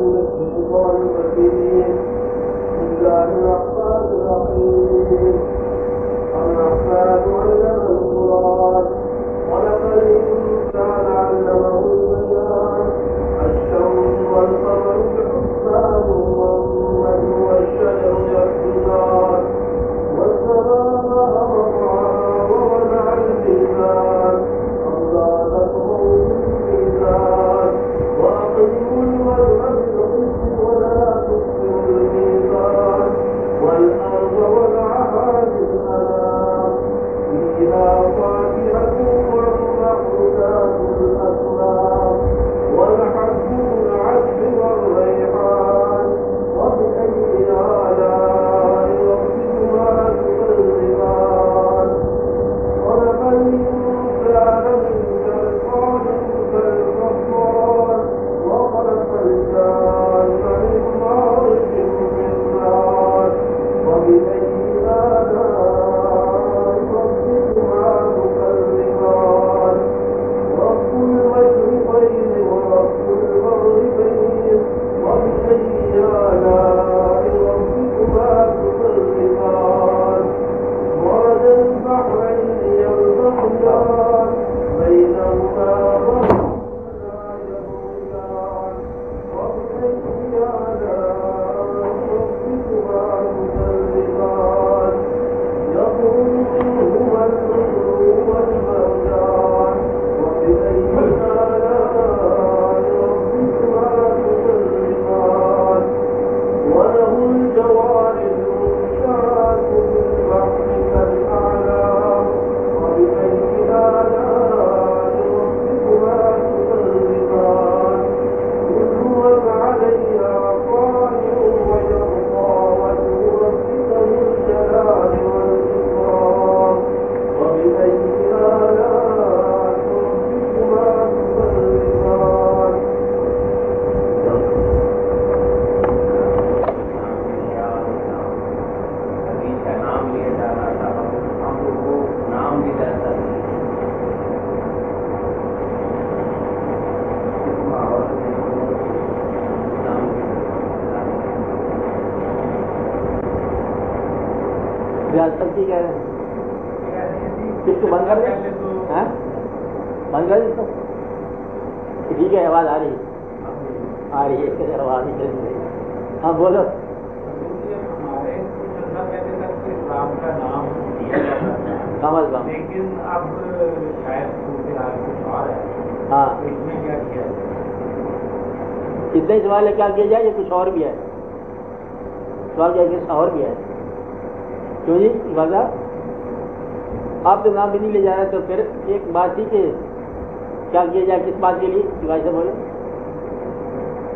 من الشيطان الرجيم. بسم الله الرحمن الرحيم. الرحمن علم القرآن خلق الإنسان علمه البيان. الشمس والقمر بحسبان والنجم والشجر يسجدان والسماء رفعها ووضع الميزان ألا تطغوا في الميزان وأقيموا الوزن بالقسط ولا تخسروا الميزان والأرض وضعها للأنام فيها فاكهة والنخل ذات الأكمام والحب والعسل والريحان وبأي آلاء ربكما تكذبان. خلق الإنسان من صلصال كالفخار وخلق الجان من مارج من نار وبأي آلاء ربكما تكذبان. رب المشرقين ورب المغربين وبأي آلاء ربكما تكذبان. مرج البحرين يلتقيان بينهما برزخ لا يبغيان وبأي آلاء ربكما تكذبان. يخرج منهما اللؤلؤ والمرجان وبأي آلاء ربكما تكذبان. وله الجوار المنشآت في البحر كالأعلام وبأي آلاء ربكما تكذبان. كل من عليها فان ويبقى وجه ربك ذو الجلال والإكرام وبأي آلاء ربكما تكذبان. نبی کا نام لیا جا رہا تھا، ہم لوگ کو نام بھی جاتا ہے. ریاست کی کہہ رہے ہیں کس کو بند کر دیں؟ بند کر دیں. ٹھیک ہے، آواز آ رہی ہے آواز ہی چل رہی ہے. ہاں بولو. اسلام کا نام دیا جاتا ہے کمل کم. لیکن اب شاید صورتحال کچھ اور ہے. ہاں اس میں کیا کیا جائے؟ اتنے سوال ہے کیا کیا جائے؟ یہ کچھ اور بھی ہے سوال، کیا کچھ اور بھی ہے. کیوں جی وجہ آپ تو نام بھی نہیں لے جا رہے، تو پھر ایک بات تھی کہ کیا کیا جائے، کس بات کے لیے سوال سے بولو.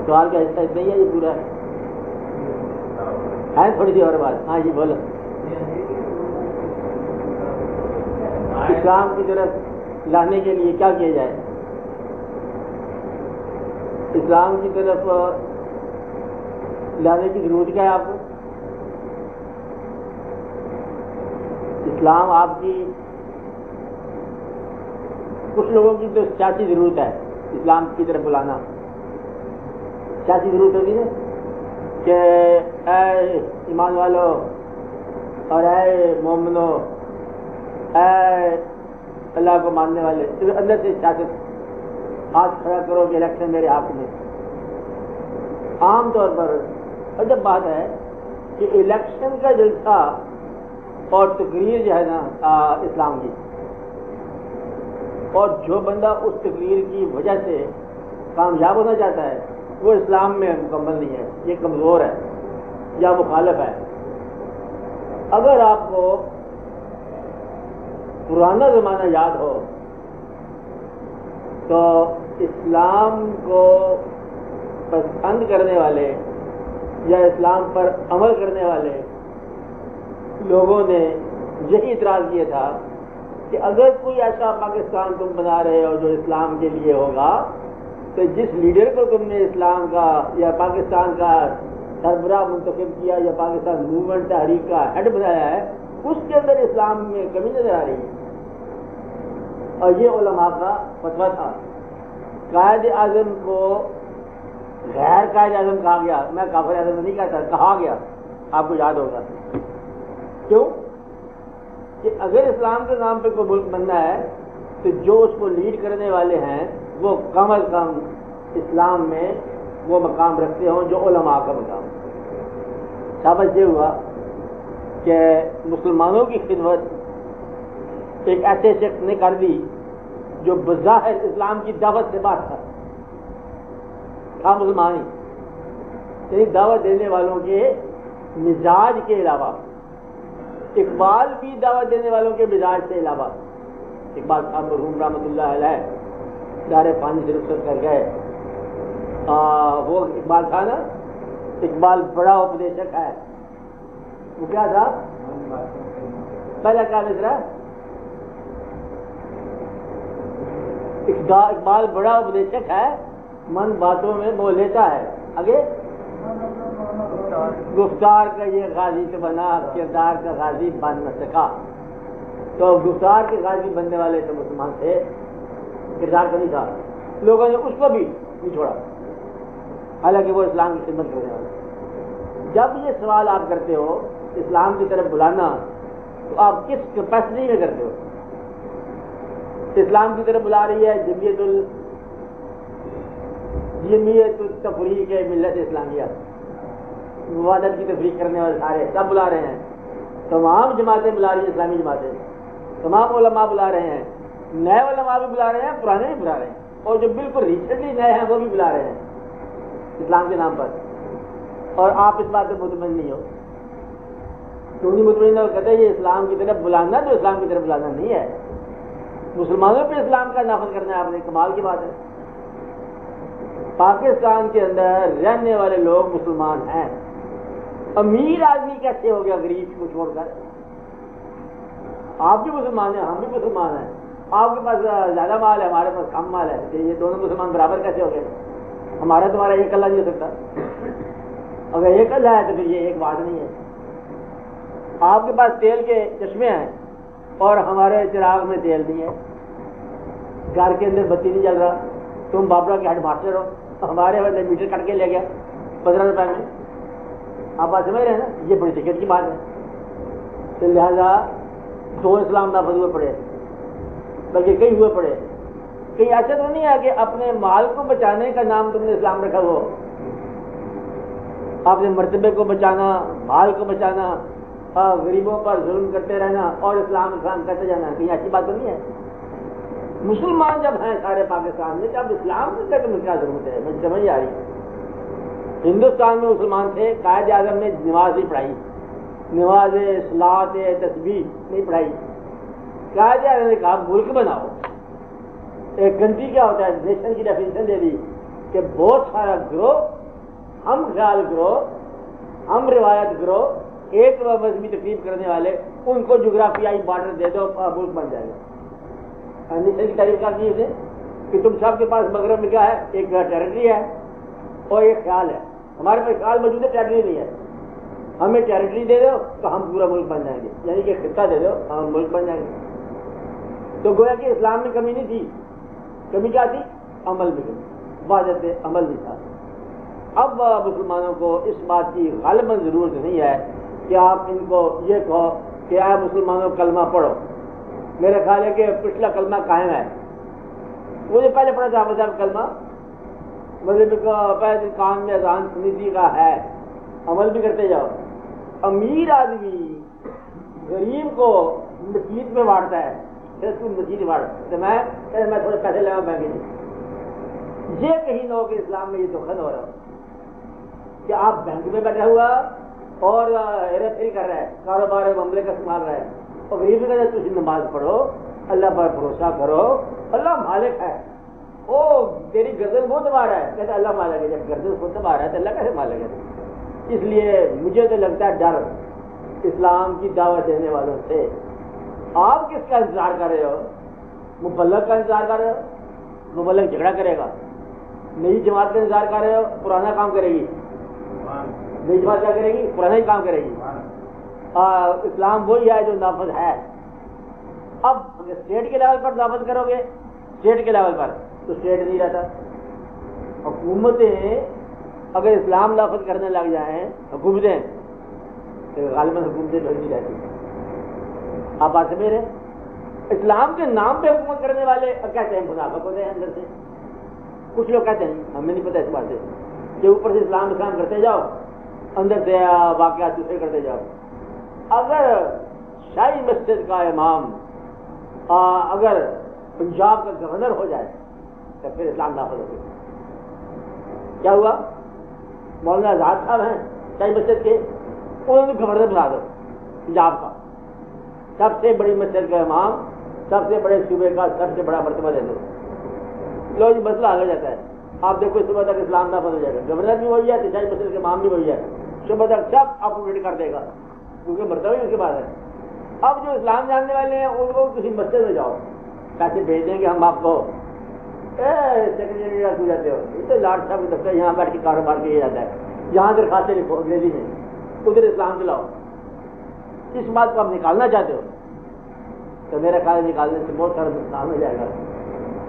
سوال کا حصہ اتنا ہی ہے، یہ پورا ہے تھوڑی سی اور بات. ہاں جی بولو. اسلام کی طرف لانے کے لیے کیا کیا جائے؟ اسلام کی طرف لانے کی ضرورت کیا ہے آپ کو؟ اسلام آپ کی کچھ لوگوں کی تو سیاسی ضرورت ہے، اسلام کی طرف بلانا سیاسی ضرورت ہوتی ہے کہ اے ایمان والو اور اے مومنو، اے اللہ کو ماننے والے، اندر سے سیاست ہاتھ کھڑا کرو کہ الیکشن میرے ہاتھ میں. عام طور پر جب بات ہے کہ الیکشن کا جلسہ اور تقریر جو ہے نا اسلام کی، اور جو بندہ اس تقریر کی وجہ سے کامیاب ہونا چاہتا ہے وہ اسلام میں مکمل نہیں ہے، یہ کمزور ہے یا مخالف ہے. اگر آپ کو پرانا زمانہ یاد ہو تو اسلام کو پسند کرنے والے یا اسلام پر عمل کرنے والے لوگوں نے یہی اعتراض کیا تھا کہ اگر کوئی ایسا پاکستان تم بنا رہے ہو جو اسلام کے لیے ہوگا، تو جس لیڈر کو تم نے اسلام کا یا پاکستان کا سربراہ منتخب کیا یا پاکستان موومنٹ تحریک کا ہیڈ بنایا ہے، اس کے اندر اسلام میں کمی نظر آ رہی ہے. اور یہ علماء کا فتویٰ تھا. قائد اعظم کو غیر قائد اعظم کہا گیا، میں کافر اعظم نہیں کہتا، کہا گیا، آپ کو یاد ہوگا. کیوں کہ اگر اسلام کے نام پہ کوئی ملک بننا ہے تو جو اس کو لیڈ کرنے والے ہیں وہ کم از کم اسلام میں وہ مقام رکھتے ہوں جو علماء کا مقام. ثابت یہ ہوا کہ مسلمانوں کی خدمت ایک ایسے شخص نے کر دی جو بظاہر اسلام کی دعوت سے باہر تھا مسلمان ہی، یعنی دعوت دینے والوں کے مزاج کے علاوہ، اقبال بھی دعوت دینے والوں کے مزاج سے علاوہ. اقبال صاحب مرحوم رحمۃ اللہ علیہ دار پانی سے رخصت کر گئے. وہ اقبال تھا نا، اقبال بڑا اپدیشک ہے. وہ کیا تھا پہلا کیا مصرا؟ اقبال بڑا اپدیشک ہے، من باتوں میں بول لیتا ہے. آگے گفتار کا یہ غازی تو بنا، کردار کا غازی بن نہ سکا. تو گفتار کے غازی بننے والے تو مسلمان تھے، کردار کا نہیں تھا. لوگوں نے اس کو بھی نہیں چھوڑا، حالانکہ وہ اسلام کی خدمت کرنے والا. جب یہ سوال آپ کرتے ہو اسلام کی طرف بلانا، تو آپ کس کیپیسٹی میں کرتے ہو؟ اسلام کی طرف بلا رہی ہے جمعیت التفریق ملت اسلامیہ، وحدت کی تفریق کرنے والے سارے سب بلا رہے ہیں. تمام جماعتیں بلا رہی ہیں، اسلامی جماعتیں، تمام علماء بلا رہے ہیں، نئے علماء بھی بلا رہے ہیں، پرانے بھی بلا رہے ہیں، اور جو بالکل ریسنٹلی نئے ہیں وہ بھی بلا رہے ہیں اسلام کے نام پر. اور آپ اس بات سے مطمئن نہیں ہو. کیوں نہیں مطمئن ہو؟ کہتے ہیں یہ اسلام کی طرف بلانا تو اسلام کی طرف بلانا نہیں ہے، مسلمانوں پہ اسلام کا نافذ کرنا ہے. آپ نے کمال کی بات ہے. پاکستان کے اندر رہنے والے لوگ مسلمان ہیں. امیر آدمی کیسے ہو گیا غریب کو چھوڑ کر؟ آپ بھی مسلمان ہیں، ہم بھی مسلمان ہیں. آپ کے پاس زیادہ مال ہے، ہمارے پاس کم مال ہے، کہ یہ دونوں مسلمان برابر کیسے ہو گئے؟ ہمارا تمہارا ایک اللہ نہیں ہو سکتا. اگر ایک اللہ ہے تو پھر یہ ایک بات نہیں ہے. آپ کے پاس تیل کے چشمے ہیں اور ہمارے چراغ میں تیل نہیں ہے، گھر کے اندر بتی نہیں جل رہا. تم بابرا کے ہیڈ ماسٹر ہو، ہمارے والے میٹر کٹ کے لے گیا 15 روپے میں. آپ بات سمجھ رہے ہیں نا؟ یہ بڑی ٹکٹ کی بات ہے. تو لہذا 2 اسلام نافذ ہوئے پڑے، بلکہ کئی ہوئے پڑے. کہیں ایسا تو نہیں ہے کہ اپنے مال کو بچانے کا نام تم نے اسلام رکھا ہو؟ اپنے مرتبے کو بچانا، مال کو بچانا، غریبوں پر ظلم کرتے رہنا اور اسلام کرتے جانا، کہیں ایسی بات تو نہیں ہے. مسلمان جب ہیں سارے پاکستان میں، جب اسلام سے کیا ضرورت ہے؟ مجھے سمجھ آ رہی ہے. ہندوستان میں مسلمان تھے، قائد اعظم نے نماز نہیں پڑھائی، نماز صلاۃ تسبیح نہیں پڑھائی. قائد اعظم نے کہا ملک بناؤ. ایک کنٹری کیا ہوتا ہے؟ نیشن کی ڈیفینیشن دے دی کہ بہت سارا گروہ، ہم خیال گروہ، ہم روایت گروہ، ایک مذہبی تقریب کرنے والے، ان کو جغرافیائی بارڈر دے دو، ملک بن جائے گا. نیشن کی تعریف کرتی ہے کہ تم سب کے پاس مغرب میں کیا ہے؟ ایک ٹیریٹری ہے اور ایک خیال ہے. ہمارے پاس خیال موجود ہے، ٹیریٹری نہیں ہے. ہمیں ٹیریٹری دے دو تو ہم پورا ملک بن جائیں گے، یعنی کہ خطہ دے دو ہم ملک بن جائیں گے. تو گویا کہ اسلام میں کمی نہیں تھی. کمی کیا تھی؟ عمل میں کمی، وحدت عمل نہیں تھا. اب مسلمانوں کو اس بات کی غالباً ضرورت نہیں ہے کہ آپ ان کو یہ کہو کہ اے مسلمانوں کلمہ پڑھو. میرا خیال ہے کہ پچھلا کلمہ قائم ہے. مجھے پہلے پڑھا تھا مذہب کلمہ، مذہب کا پہلے کان میں اذان سنی تھی کا ہے، عمل بھی کرتے جاؤ. امیر آدمی غریب کو مسجد میں بانٹتا ہے، پھر تو مسجد بانٹ تو میں تھوڑے پیسے لگا بینک میں. یہ کہیں نہ ہو کہ اسلام میں یہ دخل ہو رہا کہ آپ بینک میں بیٹھا ہوا اور ہیرا پھیری کر رہا ہے، کاروبار معاملے کا سنبھال رہا ہے، اور غریب کہتے ہیں تم نماز پڑھو، اللہ پر بھروسہ کرو، اللہ مالک ہے. او تیری گردن وہ دبا رہا ہے، کہتا اللہ مالک ہے. جب گردن خود دبا رہا ہے تو اللہ کیسے مالک ہے؟ اس لیے مجھے تو لگتا ہے ڈر اسلام کی دعوت دینے والوں سے. آپ کس کا انتظار کر رہے ہو؟ مبلغ کا انتظار کر رہے ہو؟ مبلغ جھگڑا کرے گا. نئی جماعت کا انتظار کر رہے ہو؟ پرانا کام کرے گی. نئی جماعت کیا کرے گی؟ پرانا ہی کام کرے گی. اسلام وہی ہے جو نافذ ہے. اب اگر اسٹیٹ کے لیول پر نافذ کرو گے، اسٹیٹ کے لیول پر تو اسٹیٹ نہیں رہتا. حکومتیں اگر اسلام نافذ کرنے لگ جائیں حکومتیں تو غالباً حکومتیں بھیجی رہتی ہیں. آپ بات سمجھ رہے ہیں؟ اسلام کے نام پہ حکومت کرنے والے کہتے ہیں منافق ہوتے ہیں اندر سے. کچھ لوگ کہتے ہیں ہمیں نہیں پتہ اس بات سے کہ اوپر سے اسلام کرتے جاؤ اندر سے واقعات دوسرے کرتے جاؤ. اگر شاہی مسجد کا امام اگر پنجاب کا گورنر ہو جائے تو پھر اسلام نافذ ہو گیا. کیا ہوا؟ مولانا آزاد صاحب ہیں شاہی مسجد کے, انہوں نے گورنر بنا دو پنجاب کا, سب سے بڑی مسجد کا امام, سب سے بڑے صوبے کا سب سے بڑا مرتبہ دے دو. لو جی مسئلہ آگے جاتا ہے. آپ دیکھو صبح تک اسلام نافذ ہو جائے گا, گورنر بھی وہی ہے, شاہی مسجد کے امام بھی وہی ہے, صبح تک سب اپڈیٹ کر دے گا کیونکہ مرتبہ ہی اس کے بعد ہے. اب جو اسلام جاننے والے ہیں ان کو کسی مسجد میں جاؤ, پیسے بھیج دیں گے ہم آپ کو, سیکرٹری جاتے ہو تو لاٹ صاحب کے دفتر یہاں بیٹھ کے کاروبار کیا جاتا ہے, یہاں درخواستیں لکھو انگریزی میں, ادھر اسلام چلاؤ. اس بات کو آپ نکالنا چاہتے ہو تو میرا خیال نکالنے سے بہت سارا نقصان ہو جائے گا.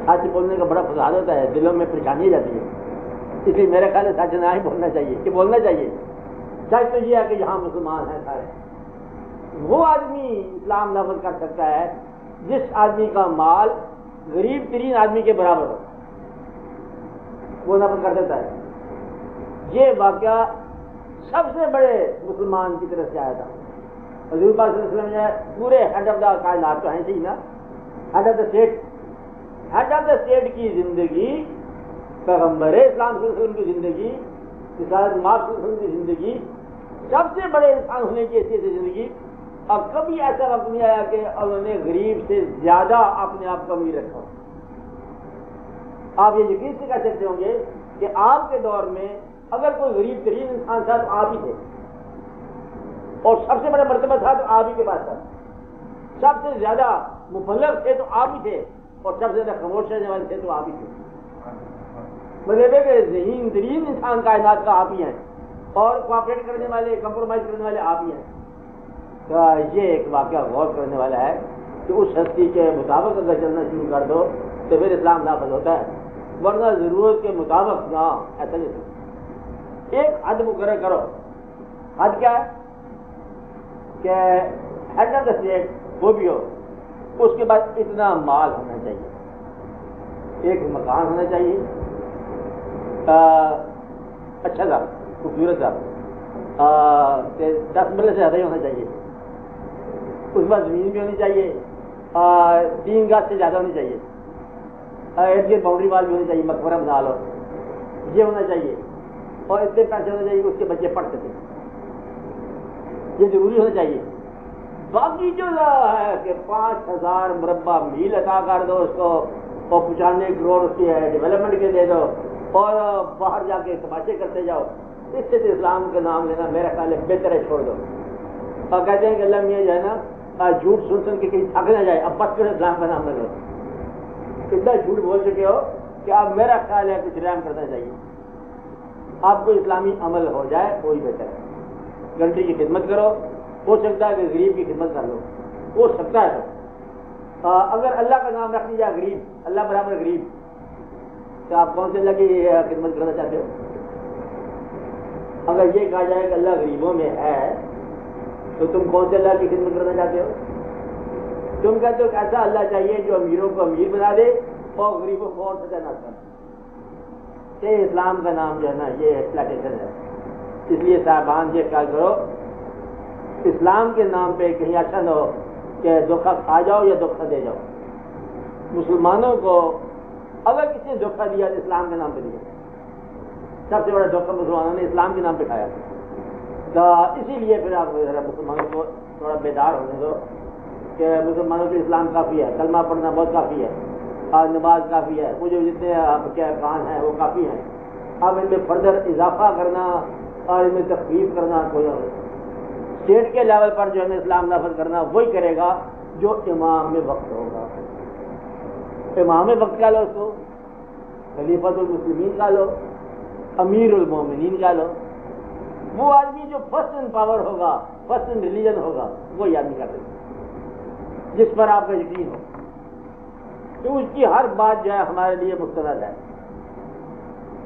سچ بولنے کا بڑا فساد ہوتا ہے, دلوں میں پریشانی جاتی ہے. اس لیے میرا خیال ہے سچ نہ ہی بولنا چاہیے کہ بولنا چاہیے. سچ تو یہ ہے کہ یہاں مسلمان ہیں سارے. وہ آدمی اسلام نافذ کر سکتا ہے جس آدمی کا مال غریب ترین آدمی کے برابر ہو, وہ نافذ کر دیتا ہے. یہ واقعہ سب سے بڑے مسلمان کی طرف سے آیا تھا. حضور پاک صلی اللہ علیہ وسلم نے پورے ہیڈ آف دا کائنات تو ہیں صحیح نا, head of the state, head of the state کی زندگی, پیغمبر اسلام صلی اللہ علیہ وسلم کی زندگی, رسالت مآب صلی اللہ علیہ وسلم کی زندگی, سب سے بڑے انسان ہونے کی حیثیت سے زندگی. اب کبھی ایسا وقت نہیں آیا کہ انہوں نے غریب سے زیادہ اپنے آپ کو امیر رکھا. آپ یہ یقین سے کہہ سکتے ہوں گے کہ آپ کے دور میں اگر کوئی غریب ترین انسان تھا تو آپ ہی تھے, اور سب سے بڑا مرتبہ تھا تو آپ ہی کے پاس تھا. سب سے زیادہ مبلغ تھے تو آپ ہی تھے, اور سب سے زیادہ خاموش رہنے والے تھے تو آپ ہی تھے. مطلب ہے کہ ذہین ترین انسان کائنات کا آپ ہی ہیں, اور کوآپریٹ کرنے والے, کمپرومائز کرنے والے آپ ہی ہیں. تو یہ ایک واقعہ غور کرنے والا ہے کہ اس ہستی کے مطابق اگر چلنا شروع کر دو تو پھر اسلام نافذ ہوتا ہے, ورنہ ضرورت کے مطابق نہ, ایسا نہیں. ایک حد مقرر کرو. حد کیا ہے کہ ہیڈ آف دا اسٹیٹ وہ بھی ہو, اس کے بعد اتنا مال ہونا چاہیے, ایک مکان ہونا چاہیے اچھا تھا, خوبصورت تھا, 10 مرلے سے زیادہ ہی ہونا چاہیے. اس بعد زمین بھی ہونی چاہیے, 3 گز سے زیادہ ہونی چاہیے, ارد گرد باؤنڈری وال بھی ہونی چاہیے, مقبرہ بنا لو, یہ ہونا چاہیے, اور اتنے پیسے ہونے چاہیے اس کے بچے پڑھ سکیں, یہ ضروری ہونا چاہیے. باقی جو ہے کہ 5000 مربع میل عطا کر دو اس کو, اور 95 کروڑ اس کی ڈیولپمنٹ کے دے دو, اور باہر جا کے تماشے کرتے جاؤ, اس سے اسلام کا نام لینا میرا خیال ہے بہتر ہے چھوڑ دو. اور کہتے ہیں کہ اللہ میاں جو ہے نا جھوٹ سن کے کہیں تھک نہ جائے, اب بس کرو اسلام کا نام نہ لو. اتنا جھوٹ بول چکے ہو کہ اب میرا خیال ہے کچھ رحم کرنا چاہیے. آپ کو اسلامی عمل ہو جائے وہی بہتر ہے. کنٹری کی خدمت کرو, ہو سکتا ہے کہ غریب کی خدمت کر لو, ہو سکتا ہے. اگر اللہ کا نام رکھ دیا غریب, اللہ برابر غریب, تو آپ کون سے اللہ کی خدمت کرنا چاہتے ہو؟ اگر یہ کہا جائے کہ اللہ غریبوں میں ہے تو تم کون سے اللہ کی خدمت کرنا چاہتے ہو؟ تم کہتے ہو کہ ایسا اللہ چاہیے جو امیروں کو امیر بنا دے اور غریبوں کو اور سزا نہ کر. یہ اسلام کا نام جو ہے نا یہ ایکسپلائٹیشن ہے. اس لیے صاحبان یہ خیال کرو اسلام کے نام پہ کہیں اچھا نہ ہو کہ دھوکہ کھا جاؤ یا دھوکہ دے جاؤ. مسلمانوں کو اگر کسی نے دھوکہ دیا تو اسلام کے نام پہ دیا. سب سے بڑا دھوکہ مسلمانوں نے اسلام کے نام پہ کھایا. تو اسی لیے پھر آپ مسلمانوں کو تھوڑا بیدار ہونے دو کہ مسلمانوں کے اسلام کافی ہے, کلمہ پڑھنا بہت کافی ہے, اور نماز کافی ہے, مجھے جتنے آپ کے ارکان ہیں وہ کافی ہیں. اب ان میں فردر اضافہ کرنا اور ان میں تخفیف کرنا کوئی اور اسٹیٹ کے لیول پر جو ہے اسلام نافذ کرنا وہی کرے گا جو امام وقت ہوگا. امام وقت کا لو, اس کو خلیفۃ المسلمین کا لو, امیر المومنین کا لو. وہ آدمی جو فرسٹ ان پاور ہوگا, فرسٹ ان ریلیجن ہوگا, وہی آدمی کر سکتا جس پر آپ کا یقین ہو کہ اس کی ہر بات جو ہے ہمارے لیے مستند ہے.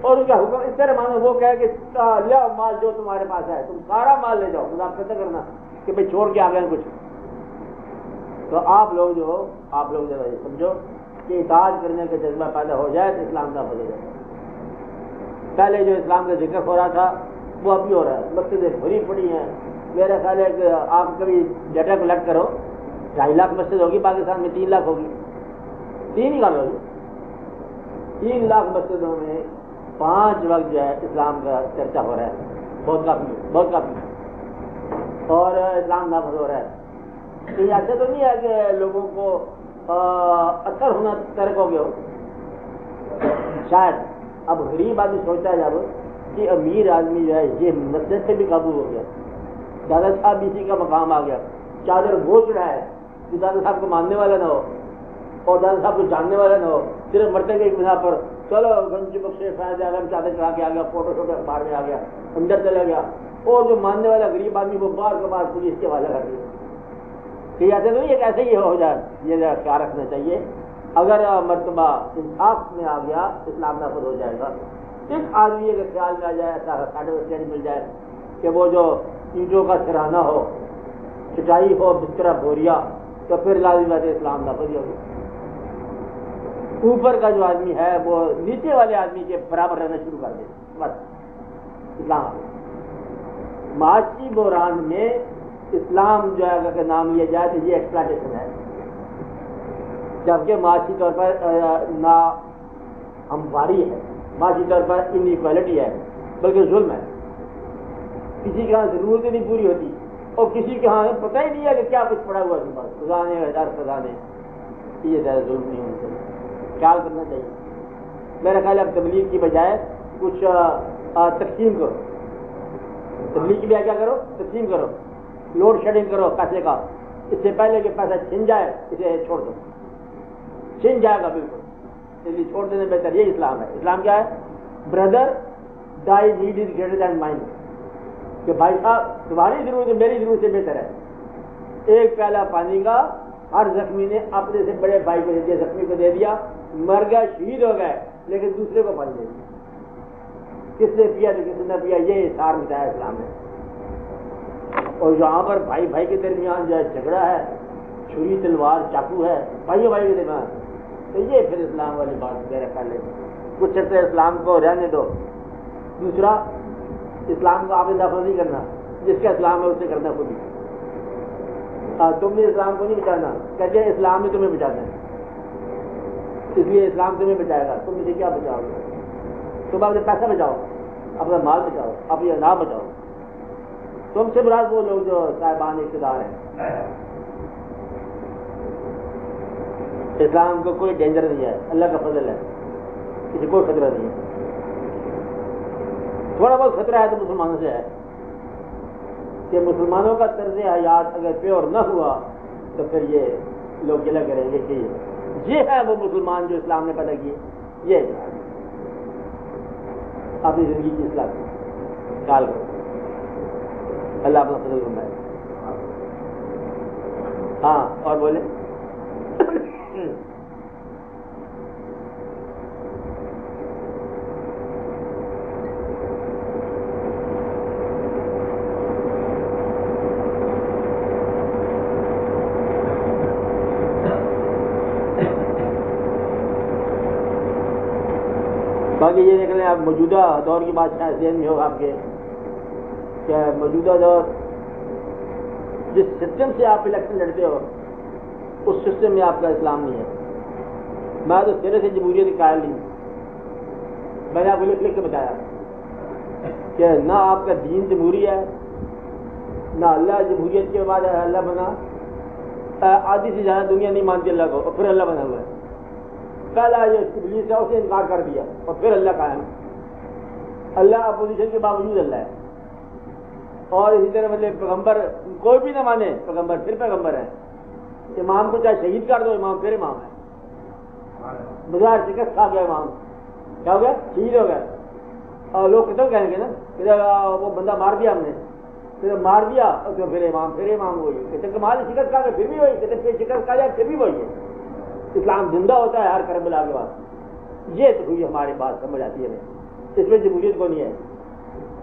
اور ان کا حکم اس طرح مانو وہ کہے کہ لیا مال جو تمہارے پاس ہے تم سارا مال لے جاؤ، مذاق کرتے کرنا کہ بھائی چھوڑ کے آ گئے کچھ. تو آپ لوگ ذرا یہ سمجھو کہ اطاعت کرنے کا جذبہ پیدا ہو جائے تو اسلام کا بدل جائے. پہلے جو اسلام کا ذکر ہو رہا تھا وہ اب بھی ہو رہا ہے. مسجدیں بھری پڑی ہیں. میرا خیال ہے کہ آپ کبھی ڈیٹا کلیکٹ کرو، 2.5 لاکھ مسجد ہوگی پاکستان میں، 3 لاکھ ہوگی، 3 ہی گال ہوگی. 3 لاکھ مسجدوں میں 5 وقت جو ہے اسلام کا چرچا ہو رہا ہے. بہت کافی اور اسلام نافذ ہو رہا ہے. یہ ایسا تو نہیں ہے کہ لوگوں کو اثر ہونا ترک ہو گیا ہو. شاید اب غریب آدمی سوچتا ہے جب کہ امیر آدمی جو ہے یہ مسجد سے بھی قابو ہو گیا، دادا صاحب اسی کا مقام آ گیا، چادر وہ چڑھا ہے کہ دادا صاحب کو ماننے والا نہ ہو اور دادا صاحب کو جاننے والا نہ ہو، صرف مرتے کے بنا پر چلو گنج بخشے فیض عالم چادر چڑھا کے آ گیا، فوٹو شوٹو اخبار میں آ گیا، اندر چلا گیا، اور جو ماننے والا غریب آدمی وہ بار کے بعد پولیس کے حوالے کر دیا. کہ ایسے تو نہیں ایسے ہی ہو جائے. یہ خیال رکھنا چاہیے. اگر مرتبہ انصاف میں آ گیا اسلام نافذ ہو جائے گا. اس آدمی کے خیال میں آ جائے ایسا سرٹیفکیٹ مل جائے کہ وہ جو اینٹوں کا سرہانہ ہو، چٹائی ہو، بستر بوریا، تو پھر لازمی بات ہے اسلام نافذ ہوگی. اوپر کا جو آدمی ہے وہ نیچے والے آدمی کے برابر رہنا شروع کر دے، بس اسلام. معاشی بحران میں اسلام جو ہے اگر نام لیا جائے تو یہ ایکسپلائٹیشن ہے، جبکہ معاشی طور پر نا ہمواری ہے، معاشی طور پر انیکوالٹی ہے، بلکہ ظلم ہے. کسی کے ہاں ضرورت نہیں پوری ہوتی اور کسی کے ہاں پتہ ہی نہیں ہے کہ کیا کچھ پڑا ہوا ہے بس خزانے ہزار خزانے. یہ زیادہ ظلم نہیں ہونا چاہیے، خیال کرنا چاہیے. میرا خیال ہے اب تبلیغ کی بجائے کچھ تقسیم کرو. تبلیغ کی بجائے کیا کرو؟ تقسیم کرو، لوڈ شیڈنگ کرو پیسے کا. اس سے پہلے کہ پیسہ چھن جائے اسے چھوڑ دو. چھن جائے گا بالکل، اس لیے چھوڑ دینے بہتر. یہ اسلام ہے. اسلام کیا ہے؟ بردر دائی need is greater than mine. کہ بھائی صاحب تمہاری ضرورت میری ضرورت سے بہتر ہے. ایک پیالہ پانی کا ہر زخمی نے اپنے سے بڑے بھائی کو دے دیا، زخمی کو دے دیا، مر گیا، شہید ہو گئے، لیکن دوسرے کو پانی دے دیا. کس نے پیا تو کس نے نہ پیا، یہ اثار مٹایا اسلام نے. اور یہاں پر بھائی بھائی کے درمیان جو ہے جھگڑا ہے، چھری تلوار چاقو ہے بھائی بھائی کے درمیان، تو یہ پھر اسلام والی بات میرا خیال ہے. کچھ عرصے اسلام کو رہنے دو. دوسرا، اسلام کو آپ نے دفع نہیں کرنا، جس کا اسلام ہے اسے کرنا خود ہی. تم نے اسلام کو نہیں بچانا، کہتے ہیں اسلام نے تمہیں بچانا ہے، اس لیے اسلام تمہیں بچائے گا. تم اسے کیا بچاؤ گے؟ تم اپنے پیسہ بچاؤ، اپنا مال بچاؤ، اپنی انا بچاؤ. تم سے مراد وہ لوگ جو صاحبان اقتدار ہیں. اسلام کو کوئی ڈینجر نہیں ہے، اللہ کا فضل ہے، کسی کوئی خطرہ نہیں ہے. تھوڑا بہت خطرہ ہے تو مسلمانوں سے ہے کہ مسلمانوں کا طرز حیات اگر پیور نہ ہوا تو پھر یہ لوگ گلہ کریں گے کہ یہ ہے وہ مسلمان جو اسلام نے پیدا کیے. یہ اپنی زندگی کی اصلاح خیال کرو. اللہ اپنا فضل فرمائے. ہاں اور بولے. باقی یہ دیکھ لیں آپ موجودہ دور کی بات شاید ذہن میں ہوگا آپ کے کہ موجودہ دور جس سسٹم سے آپ الیکشن لڑتے ہو اس سسٹم میں آپ کا اسلام نہیں ہے. میں تو سرے سے جمہوریت کی قائل نہیں ہوں. میں نے آپ کو لکھ کے بتایا کہ نہ آپ کا دین جمہوری ہے، نہ اللہ جمہوریت کے بعد اللہ بنا. آدھی سے زیادہ دنیا نہیں مانتی اللہ کو اور پھر اللہ بنا ہوا ہے. پہلا جو ابلیس ہے اسے انکار کر دیا اور پھر اللہ قائم. اللہ اپوزیشن کے باوجود اللہ ہے. اور اسی طرح مطلب پیغمبر کوئی بھی نہ مانے پیغمبر پھر پیغمبر ہے. امام کو چاہے شہید کر دو امام پھر امام ہے. بازار شکست کھا گیا امام، کیا ہو گیا؟ شہید ہو گیا. اور لوگ کتنے کہیں گے نا کہ وہ بندہ مار دیا ہم نے، پھر مار دیا اور پھر امام وہی. کہتے کمال شکست کھا گیا پھر بھی وہی، کہتے پھر شکست کھا جائے پھر بھی وہی ہے. اسلام زندہ ہوتا ہے ہر کربلا کے بعد. یہ تو ہوئی ہماری بات سمجھ آتی ہے اس میں جمہوریت کو نہیں ہے.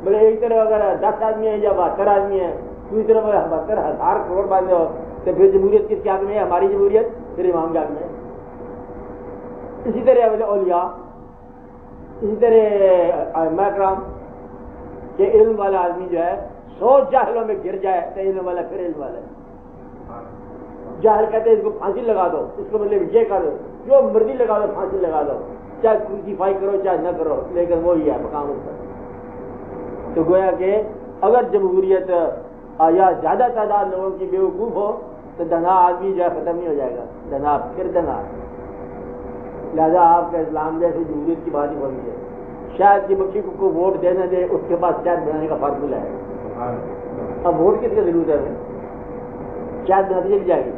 بولے ایک طرف اگر 10 آدمی ہیں یا 72 آدمی ہیں, دوسری طرف 72,000 کروڑ باندھے ہو, تو پھر جمہوریت کس کے حق میں ہے؟ ہماری جمہوریت پھر امام کے حق میں ہے. اسی طرح بولے اولیاء, اسی طرح ائمہ کرام کہ علم والا آدمی جو ہے 100 جاہلوں میں گر جائے تو علم والا پھر علم والا ہے. جاہل کہتے ہیں اس کو پھانسی لگا دو, اس کو مطلب یہ کرو, جو مرضی لگا دو, پھانسی لگا دو, چاہے کروسیفائی کرو چاہے نہ کرو, لیکن وہی ہے مقام اس پر. تو گویا کہ اگر جمہوریت یا زیادہ تعداد لوگوں کی بیوقوف ہو تو دنا آدمی جو ہے ختم نہیں ہو جائے گا, دنا پھر دنا. لہذا آپ کا اسلام جیسے جمہوریت کی بات ہی بنی ہے. شاید کی مکھی کو ووٹ دینا دے, اس کے پاس شاید بنانے کا فارمولہ ہے. اب ووٹ کس کی ضرورت ہے ہمیں؟ شاید بناتی چلی جائے گی.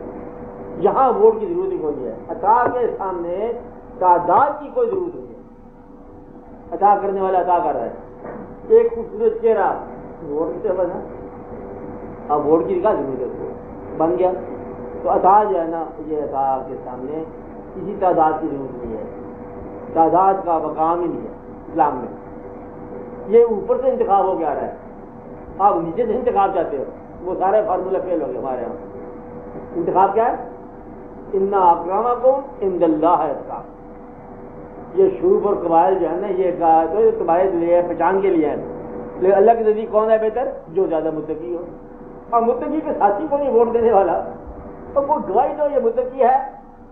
یہاں ووٹ کی ضرورت ہی کوئی نہیں ہے. عطا کے سامنے تعداد کی کوئی ضرورت نہیں ہے. عطا کرنے والا عطا کر رہا ہے. ایک خوبصورت چہرہ ووٹ سے بنا, اب ووٹ کی کیا ضرورت ہے؟ بن گیا. تو عطا جو ہے نا, یہ عطا کے سامنے کسی تعداد کی ضرورت نہیں ہے. تعداد کا مقام ہی نہیں ہے اسلام میں. یہ اوپر سے انتخاب ہو کے آ رہا ہے, آپ نیچے سے انتخاب چاہتے ہو, وہ سارے فارمولہ فیل ہو گئے ہمارے یہاں. انتخاب کیا ہے؟ انا اکرمکم عند اللہ اتقاکم. یہ شعوب اور قبائل جو ہے نا, یہ قبائل لیے پہچان کے لیے ہے, لیکن اللہ کے نزدیک کون ہے بہتر؟ جو زیادہ متقی ہو. اور متقی کے ساتھی کو نہیں ووٹ دینے والا, اور وہ گواہی دو یہ متقی ہے,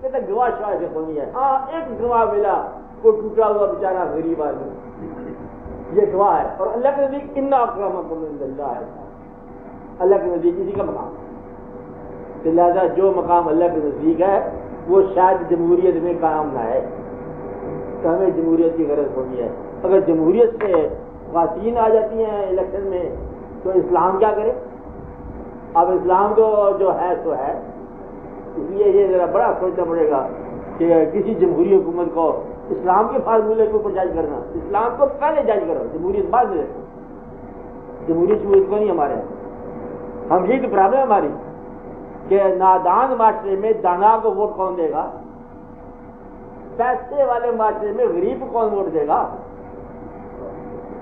کہتے گواہ شاید سے کون ہے. ہاں ایک گواہ ملا, کوئی ٹوٹا ہوا بیچارہ غریب آدمی, یہ گواہ ہے. اور اللہ کے نزدیک انا اکرمکم عند اللہ اتقاکم, اللہ کے نزدیک اسی کا مقام. لہٰذا جو مقام اللہ کے نزدیک ہے وہ شاید جمہوریت میں قائم نہ ہے, تو ہمیں جمہوریت کی غرض ہوتی ہے. اگر جمہوریت سے خواتین آ جاتی ہیں الیکشن میں تو اسلام کیا کرے؟ اب اسلام تو جو ہے سو ہے. اس لیے یہ ذرا بڑا سوچنا پڑے گا کہ کسی جمہوری حکومت کو اسلام کے فارمولے کے اوپر جج کرنا. اسلام کو پہلے جج کرو, جمہوریت بعد میں دیکھو. جمہوریت کو نہیں ہمارے, ہم یہی تو پرابلم ہے ہماری کہ نادان معاشرے میں دانا کو ووٹ کون دے گا؟ پیسے والے معاشرے میں غریب کو کون ووٹ دے گا؟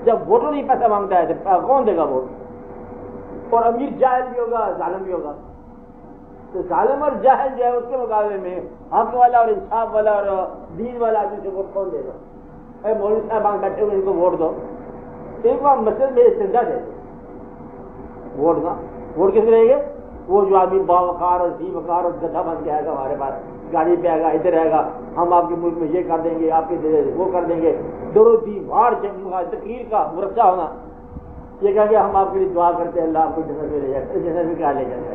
جب ووٹر نہیں پیسہ مانگتا ہے تو کون دے گا ووٹ؟ اور امیر جاہل بھی ہوگا, ظالم بھی ہوگا. تو ظالم اور جاہل جو ہے اس کے مقابلے میں حق والا اور انصاف والا اور دین والا آدمی سے ووٹ کون دے گا؟ اے مولوی صاحب بیٹھے ہوئے ان کو ووٹ دو, ان کو ہم مسجد میں استنجا دے دیں. ووٹ نا, ووٹ کس رہے گے؟ وہ جو آدمی باوقار اور سی وقار اور گدھا بن کے آئے گا ہمارے پاس, گاڑی پہ آئے گا, ادھر آئے گا, ہم آپ کے ملک میں یہ کر دیں گے, آپ کے وہ کر دیں گے. درو دیوار تقریر کا مرچہ ہونا, یہ کہہ کے ہم آپ کے لیے دعا کرتے ہیں اللہ آپ کو جنت میں لے جائے. جنت میں کیا لے جائے گا؟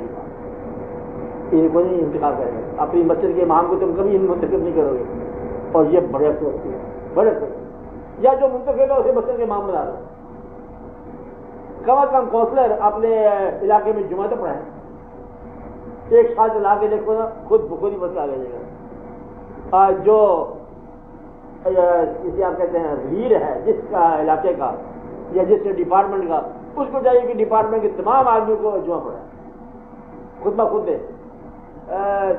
یہ کوئی نہیں انتخاب کرے گا. اپنی مسجد کے امام کو تم کبھی منتخب نہیں کرو گے, اور یہ بڑے افسوس ہے, بڑے افسوس. یا جو منتخب ہے اسے مسجد کے امام بنا دو. کم از کم کونسلر اپنے علاقے میں جمعہ تو پڑھائیں. ایک ساتھ لا کے دیکھو نا, خود بخود ہی مسئلہ آ جائے گا. جو جسے آپ کہتے ہیں وزیر ہے جس کا علاقے کا یا جس ڈپارٹمنٹ کا, اس کو چاہیے کہ ڈپارٹمنٹ کے تمام آدمیوں کو جمعہ پڑھائے, خود بخود دے.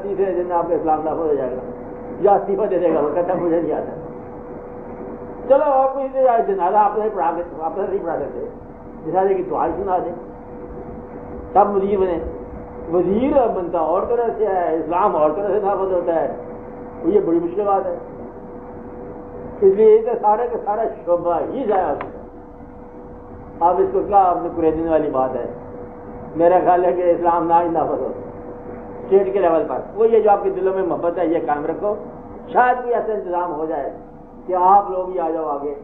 تیسرے دن آپ کا اسلام نافذ ہو جائے گا, یا استعفیٰ دے دے گا, وہ کہتا مجھے نہیں آتا. چلو اور کوئی جنازہ آپ نہیں پڑھا دیتے, جنازے کی دعائیں سنا دیں, تب وزیر بنے. وزیر بنتا اور طرح سے ہے, اسلام اور طرح سے نافذ ہوتا ہے, یہ بڑی مشکل بات ہے. اس لیے یہ سارے کا سارا شعبہ ہی ضائع ہو چکا. اب اس کو کیا اپنے قریدنے والی بات ہے؟ میرا خیال ہے کہ اسلام نہ ہی نافذ ہو اسٹیٹ کے لیول پر. وہ یہ جو آپ کے دلوں میں محبت ہے یہ قائم رکھو. شاید کوئی ایسا انتظام ہو جائے کہ آپ لوگ ہی آ جاؤ آگے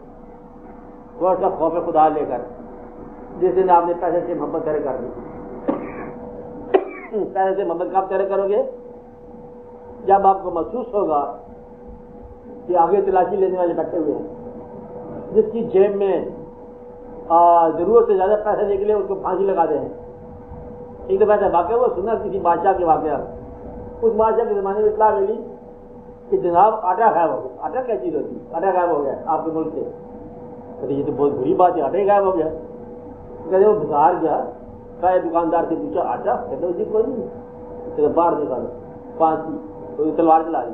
تھوڑا سا خوف خدا لے کر, جس دن آپ نے پیسے سے محبت طے کر دی. پیسے سے محبت کب طے کرو گے؟ جب آپ کو محسوس ہوگا کہ آگے تلاشی لینے والے بیٹھے ہوئے ہیں, جس کی جیب میں ضرورت سے زیادہ پیسے نکلے اس کو پھانسی لگا دیں. ایک دفعہ ایسا واقعہ وہ سنا کسی بادشاہ کے واقعہ. اس بادشاہ کے زمانے میں اطلاع ملی کہ جناب آٹا غائب ہو گیا. آٹا کیا چیز ہوتی ہے؟ آٹا غائب ہو گیا آپ کے ملک سے. کہتے یہ تو بہت بری بات ہے, آٹا ہی غائب ہو گیا. کہتے وہ بازار گیا, کہا دکاندار سے پوچھا آٹا؟ کہتے اسی کوئی نہیں. کہتے باہر نکالو پھانسی, تو تلوار چلا دی.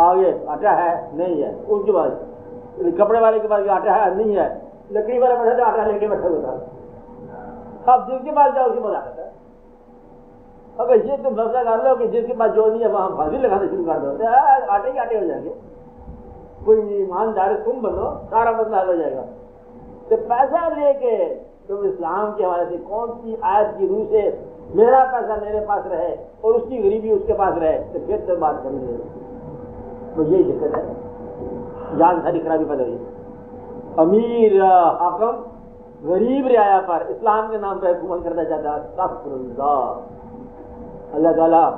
آگے آٹا ہے نہیں ہے. اس کے بعد کپڑے والے کے پاس آٹا ہے نہیں ہے, لکڑی والا بیٹھا تو آٹا لے کے بیٹھا ہوتا. اب جس کے پاس جاؤ اس کے پاس آتا ہے. اگر یہ تم فیصلہ کر لو کہ جس کے پاس جو نہیں ہے وہاں پھانسی لگانا شروع کر دو, آٹے ہی آٹے ہو جائیں گے. کوئی ایماندار تم بنو, سارا مسئلہ حل ہو جائے گا. تو پیسہ لے کے تم اسلام کے حوالے سے کون سی آیت کی روح سے میرا پیسہ میرے پاس رہے اور اس کی غریبی اس کے پاس رہے, تو پھر تو بات کریں گے. تو یہی دقت ہے, جان ساری خرابی پیدا ہوئی. امیر حاکم غریب رعایا پر اسلام کے نام پہ حکومت کرنا چاہتا ہے. استغفر اللہ. اللہ تعالیٰ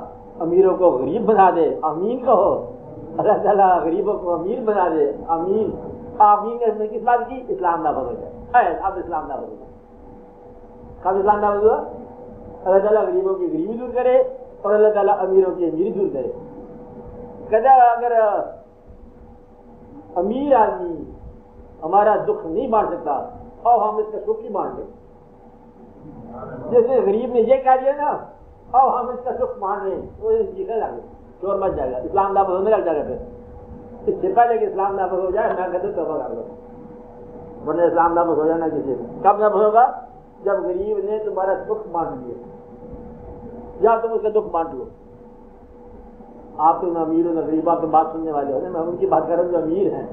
امیروں کو غریب بنا دے, آمین کہو. اللہ تعالیٰ غریبوں کو امیر بنا دے, آمین. آمین نے کس بات کی؟ اسلام نافذ ہو جائے. اب اسلام نافذ ہو جائے. کب اسلام نافذ ہوا؟ اللہ تعالیٰ غریبوں کی غریبی دور کرے اور اللہ تعالیٰ امیروں کی امیری دور کرے. کہتا اگر امیر آدمی ہمارا دکھ نہیں بانٹ سکتا اور ہم اس کا سکھ ہی بانٹ لیں. جیسے غریب نے یہ کہہ دیا نا, اور ہم اس کا سکھ بانٹ رہے ہیں, وہ جیسے لگے چور مچ جائے گا, اسلام نافذ ہونے لگ جائے گا. پھر اس سے پہلے کہ اسلام نافذ ہو جائے میں کہتا ہوں توبہ کر لو, ورنہ اسلام نافذ ہو جانا کسی سے. کب نافذ ہوگا؟ جب غریب نے تمہارا دکھ بانٹ لیا, یا تم اس کا دکھ بانٹ لو. آپ تو نہ امیر ہو نہ غریب, آپ تو بات سننے والے ہو نا. میں ان کی بات کر رہا ہوں جو امیر ہیں,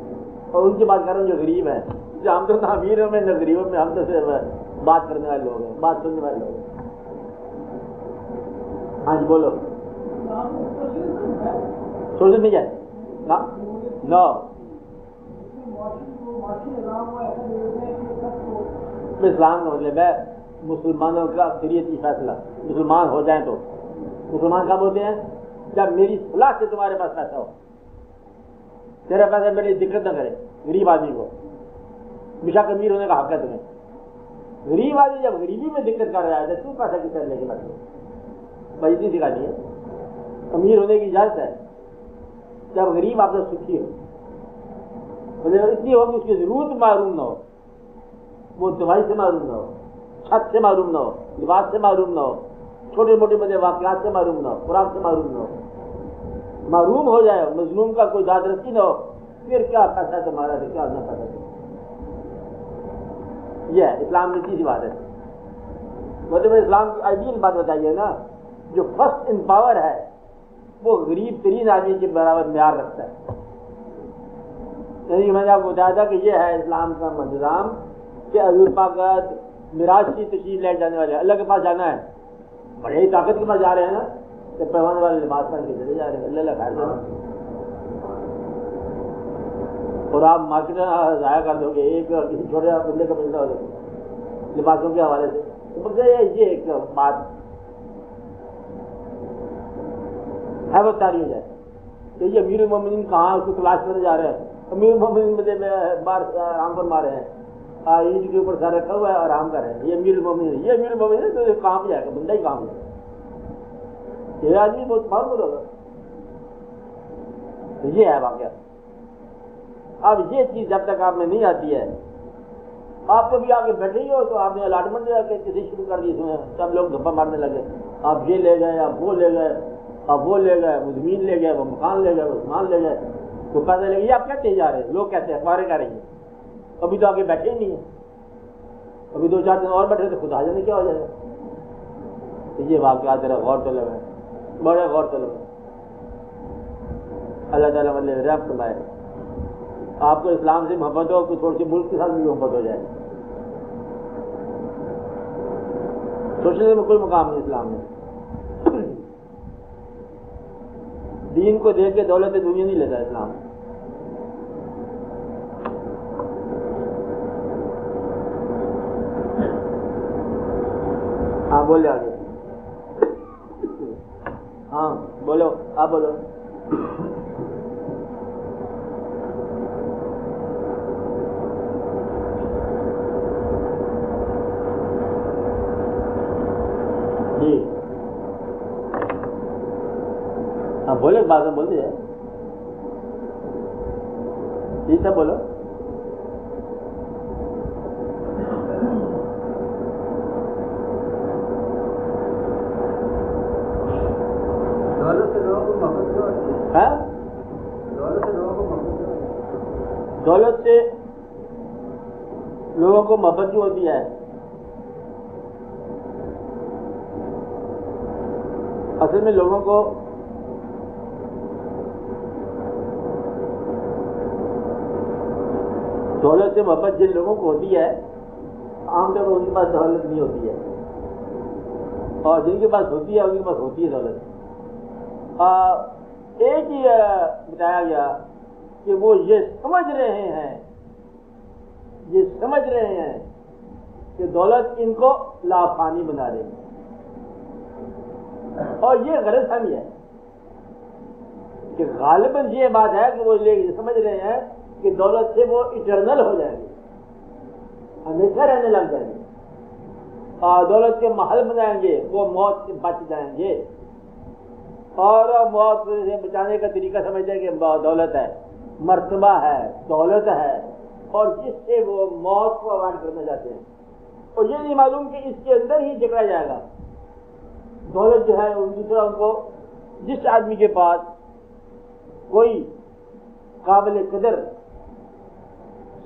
اور ان کی بات کر رہا ہوں جو غریب ہیں. ہم تو نہ امیروں میں نہ غریبوں میں, ہم تو صرف بات کرنے والے لوگ ہیں, بات سننے والے لوگ ہیں. ہاں جی بولو. سوچ نہیں جائے نو اسلام کا مطلب ہے مسلمانوں کا اکثریت کی فیصلہ. مسلمان ہو جائیں تو مسلمان کب ہوتے ہیں؟ جب میری صلاح سے تمہارے پاس پیسہ ہو, تیرا پیسہ میری دقت نہ کرے. غریب آدمی کو بشک امیر ہونے کا حق ہے تمہیں. غریب آدمی جب غریبی میں دقت کر رہا ہے تو پیسہ کس طرح لے کے بیٹھے بھائی, اتنی سکھانی ہے. امیر ہونے کی اجازت ہے جب غریب آپ سے سکھی ہو, اتنی ہو کہ اس کی ضرورت معلوم نہ ہو, وہ دوائی سے معلوم نہ ہو, چھت سے معلوم نہ ہو, لباس سے معلوم نہ ہو, چھوٹے موٹے بڑے واقعات سے معلوم نہ ہو, خوراک سے معلوم نہ ہو. معلوم ہو جائے, مظلوم کا کوئی داد رسی نہ ہو, پھر کیا پیسہ تمہارا ہے, کیا نہ پیسہ. یہ ہے اسلام میں چیز بات ہے. مطلب اسلام کی آئیڈیل بات بتائیے نا, جو فرسٹ ان پاور ہے وہ غریب ترین آدمی کے برابر معیار رکھتا ہے. یعنی میں نے آپ کو بتایا تھا کہ یہ ہے اسلام کا نظام کہ حضور پاک معراج کی تشریف لے جانے والے اللہ کے پاس جانا ہے, بڑے ہی طاقت کے پاس جا رہے ہیں نا, کہ پیمانے والے لباس پہن کے چلے جا رہے ہیں, اللہ خیر جانا. اور آپ مارکیٹ ضائع کر دو گے ایک کسی چھوٹے بندے کا ملنا ہو جائے لباسوں کے حوالے سے. یہ ایک بات ہے وہ تاری ہو جائے کہ یہ امیر المومنین کہاں, اس کو تلاش کرنے جا رہے ہیں. امیر المومنین مجھے بار آرام فرما رہے ہیں, اینٹ کے اوپر سر رکھا ہوا ہے, آرام کر رہے ہیں. یہ امیر المومنین, یہ امیر المومنین تو کام پہ جائے گا, بندہ ہی کام ہے. یہ آدمی بہت بہت ہوگا. یہ ہے واقعہ. اب یہ چیز جب تک آپ میں نہیں آتی ہے, آپ کبھی آگے بیٹھے ہی ہو تو آپ نے الاٹمنٹ کے کسی شروع کر دی, سب لوگ دھپا مارنے لگے, آپ یہ لے گئے, آپ وہ لے گئے, آپ وہ لے گئے, وہ زمین لے گئے, وہ مکان لے گئے, وہ سامان لے گئے, تو پیسے لے گئے. آپ کیا کہے جا رہے ہیں؟ لوگ کہتے ہیں اخباریں کہہ رہی ہیں. ابھی تو آگے بیٹھے ہی نہیں ہیں, ابھی 2-4 دن اور بیٹھے تو خدا جانے کیا ہو جائے گا. تو یہ واقعات ذرا غور طلب ہے, بڑے غور طلب ہے. اللہ تعالیٰ مطلب رحم فرمائے. آپ کو اسلام سے محبت ہو, کوئی تھوڑی سی ملک کے ساتھ بھی محبت ہو جائے. سوچنے میں کوئی مقام نہیں اسلام میں. دین کو دیکھ کے دولت دنیا نہیں لیتا اسلام. ہاں بولے آگے. ہاں بولو, آپ بولو. جی ہاں بولے, بات میں بول دیجیے. جی سب بولو. دولت سے لوگوں کو محبت جو ہوتی ہے اصل میں لوگوں کو دولت سے محبت جن لوگوں کو ہوتی ہے عام طور پر ان کے پاس دولت نہیں ہوتی ہے، اور جن کے پاس ہوتی ہے ان کے پاس ہوتی ہے دولت۔ ایک ہی بتایا گیا کہ وہ یہ سمجھ رہے ہیں کہ دولت ان کو لافانی بنا رہی ہے، اور یہ غلط فہمی ہے کہ غالباً یہ بات ہے کہ وہ یہ سمجھ رہے ہیں کہ دولت سے وہ اٹرنل ہو جائیں گے، ہمیشہ رہنے لگ جائیں گے، اور دولت کے محل بنائیں گے، وہ موت سے بچ جائیں گے، اور موت سے بچانے کا طریقہ سمجھتے ہیں کہ دولت ہے، مرتبہ ہے، دولت ہے، اور جس سے وہ موت کو اوائڈ کرنا چاہتے ہیں، اور یہ نہیں معلوم کہ اس کے اندر ہی جکڑا جائے گا۔ دولت جو ہے دوسرا ان کو، جس آدمی کے پاس کوئی قابل قدر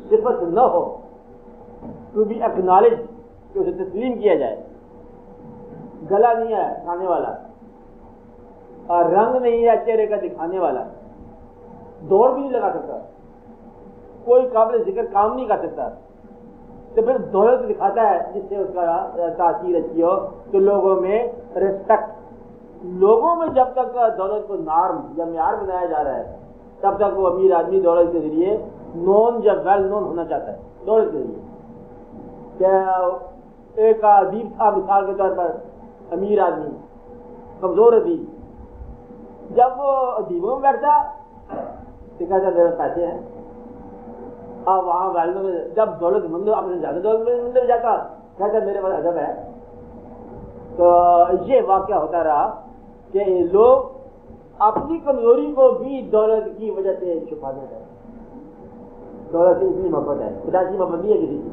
صفت نہ ہو تو بھی اکنالج کہ اسے تسلیم کیا جائے، گلا نہیں ہے کھانے والا، اور رنگ نہیں ہے چہرے کا دکھانے والا، دوڑ بھی نہیں لگا سکتا، کوئی قابل ذکر کام نہیں کر سکتا، تو پھر دولت دکھاتا ہے جس سے اس کا تاثیر اچھی ہو کہ لوگوں میں ریسپیکٹ، لوگوں میں جب تک دولت کو نارم یا معیار بنایا جا رہا ہے تب تک وہ امیر آدمی دولت کے ذریعے نون یا ویل نون ہونا چاہتا ہے، دولت کے ذریعے۔ کہ ایک ادیب تھا مثال کے طور پر، امیر آدمی، کمزور ادیب، جب وہ ادیبوں میں بیٹھتا تو کہتا میرے پیسے ہیں، اب وہاں والدوں میں جب دولت مند اپنے زیادہ دولت مند میں جاتا کہتا میرے پاس ادب ہے۔ تو یہ واقعہ ہوتا رہا کہ لوگ اپنی کمزوری کو بھی دولت کی وجہ سے چھپانا چاہتے ہیں۔ دولت سے اتنی محبت ہے، خدا کی محبت نہیں ہے کسی کی،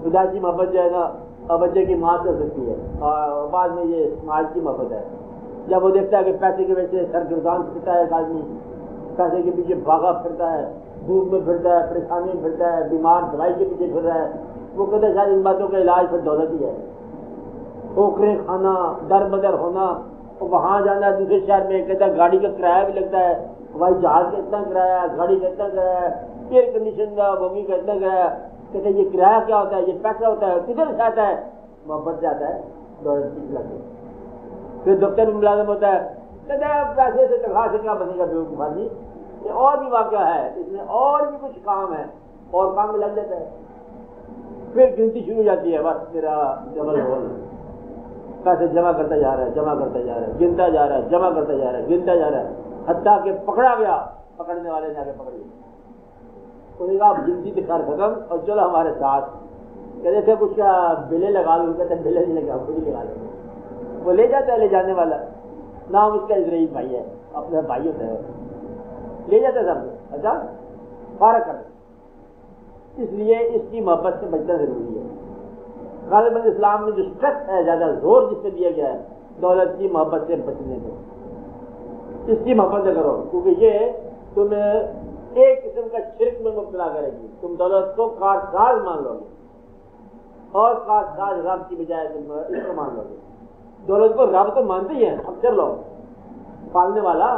خدا کی محبت جو ہے نا بچے کی ماں کر سکتی ہے، اور بعد میں یہ سماج کی محبت ہے۔ جب وہ دیکھتا ہے کہ پیسے کی وجہ سے سرگردان پھرتا ہے ایک آدمی، پیسے کے پیچھے بھاگا پھرتا ہے، دھوپ میں پھرتا ہے، پریشانی میں پھرتا ہے، بیمار دوائی کے پیچھے پھر رہا ہے، وہ کہتے ہیں شاید ان باتوں کا علاج پھر دولت ہی ہے۔ ٹھوکریں کھانا، در بدر ہونا، وہاں جانا دوسرے شہر میں، کہتا ہے گاڑی کا کرایہ بھی لگتا ہے، ہوائی جہاز کا اتنا کرایہ ہے، گاڑی کا اتنا کرایہ ہے، ایئر کنڈیشن کا بوگی کا اتنا کرایہ ہے، کہتے ہیں یہ کرایہ کیا ہوتا ہے، یہ پیسہ ہوتا ہے، کدھر سے آتا ہے؟ محبت سے آتا ہے، دولت کی لگے۔ پھر دفتر میں ملازم ہوتا ہے، کہتے ہیں پیسے سے تنخواہ سے کیا بنے گا بیوقوف آدمی، یہ اور بھی واقعہ ہے، اس میں اور بھی کچھ کام ہے، اور کام میں لگ جاتا ہے، پھر گنتی شروع ہو جاتی ہے، بس میرا ڈبل ہول، پیسے جمع کرتا جا رہا ہے، جمع کرتا جا رہا ہے، گنتا جا رہا ہے، جمع کرتا جا رہا ہے، گنتا جا رہا ہے، حتیٰ کہ پکڑا گیا، پکڑنے والے نے آگے پکڑ لیا، انہوں نے کہا آپ گنتی دکھا ختم اور چلو ہمارے ساتھ، کہتے تھے کچھ بلے لگا لوں، کہتے ہیں بلے نہیں لگا، خود ہی لگا لیں، وہ لے جاتا ہے، لے جانے والا نام اس کا اسرائیل بھائی ہے، اپنا بھائی ہوتا ہے، لے جاتا ہے سب، اچھا فارغ کر، اس لیے اس کی محبت سے بچنا ضروری ہے۔ غالباً اسلام میں جو اسٹرس ہے، زیادہ زور جس پہ دیا گیا ہے دولت کی محبت سے بچنے میں، اس کی محبت سے کرو، کیونکہ یہ تمہیں ایک قسم کا شرک میں مبتلا کرے گی، تم دولت کو کارساز مان لو گے، اور کارساز رب کی بجائے تم اس کو مان لو گے۔ دولت کو رب تو مانتے ہی ہیں اکثر لوگ، پالنے والا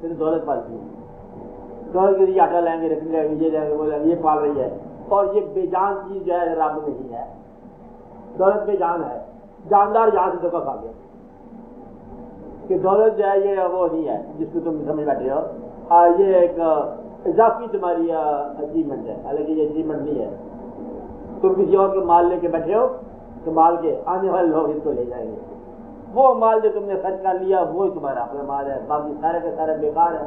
پھر دولت پالتی ہے، دولت کے لیے آٹا لائیں گے، رکھیں گے، یہ لائیں گے، وہ لائیں گے، یہ پال رہی ہے، اور یہ بے جان چیز جو ہے رب نہیں ہے، دولت بے جان ہے، جاندار جہاں سے دھوکہ کھا گیا کہ دولت جو ہے یہ وہ نہیں ہے جس کو تم سمجھ بیٹھے ہو، اور یہ ایک اضافی تمہاری اچیومنٹ ہے، حالانکہ یہ اچیومنٹ نہیں ہے، تم کسی اور کے مال لے کے بیٹھے ہو، سنبھال کے آنے والے لوگ اس کو لے جائیں گے، وہ مال جو تم نے خرچ کر لیا وہی تمہارا اپنا مال ہے، باقی سارے کے سارے بیکار ہے،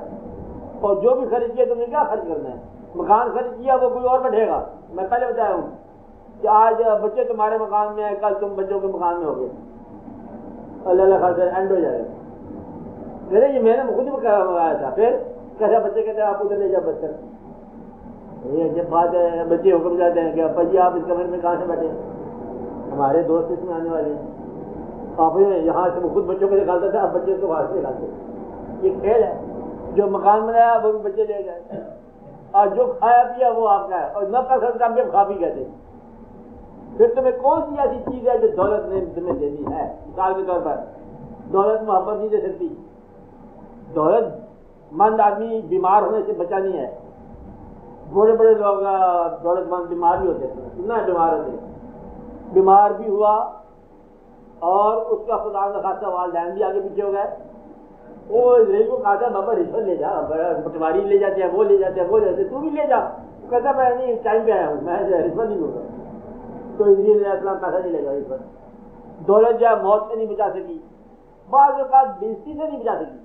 اور جو بھی خرچ کیا تم نے کیا خرچ کرنا ہے؟ مکان خرچ کیا وہ کوئی اور بیٹھے گا، میں پہلے بتایا ہوں کہ آج بچے تمہارے مکان میں ہیں، کل تم بچوں کے مکان میں ہوگے، اللہ خاص اینڈ ہو جائے گا، یہ میں نے خود منگایا تھا، پھر کیسا بچے کہتے ہیں آپ ادھر لے جاؤ بچر، یہ جب بات ہے بچے حکم جاتے ہیں کہ ابا جی آپ اس کمرے میں کہاں سے بیٹھے، ہمارے دوست اس میں آنے والے ہیں، آپ یہاں سے خود بچوں کو نکالتا تھا، اب بچے کو باہر سے نکالتے، یہ کھیل ہے، جو مکان بنایا وہ بھی بچے لے گئے، اور جو کھایا پیا وہ آپ کا ہے، اور نہ پیسہ کام جب کھا پی گئے تھے، پھر تمہیں کون سی ایسی چیز ہے جو دولت نے تمہیں دینی ہے؟ مثال کے طور پر دولت محبت نہیں دے سکتی. دولت مند آدمی بیمار ہونے سے بچا نہیں ہے. بڑے بڑے لوگ دولت مند بیمار بھی ہوتے ہیں، سننا ہے بیمار ہوتے ہیں. بیمار بھی ہوا اور اس کا خدا نہ خاصہ والدین بھی آگے پیچھے ہو گئے. وہ اسرائیل کو کہا تھا بابا رشوت لے جا، پٹواری لے جاتے ہیں، وہ لے جاتے ہیں، وہ لے جاتے ہیں، تو بھی لے جا. کہتا میں نہیں ٹائم پہ آیا ہوں، میں رشوت نہیں لوں گا. تو اسرائیل علیہ السلام پیسہ نہیں لے گا رشوت. دولت جو ہے موت سے نہیں بچا سکی، بعض اوقات بےزتی سے نہیں بچا سکی.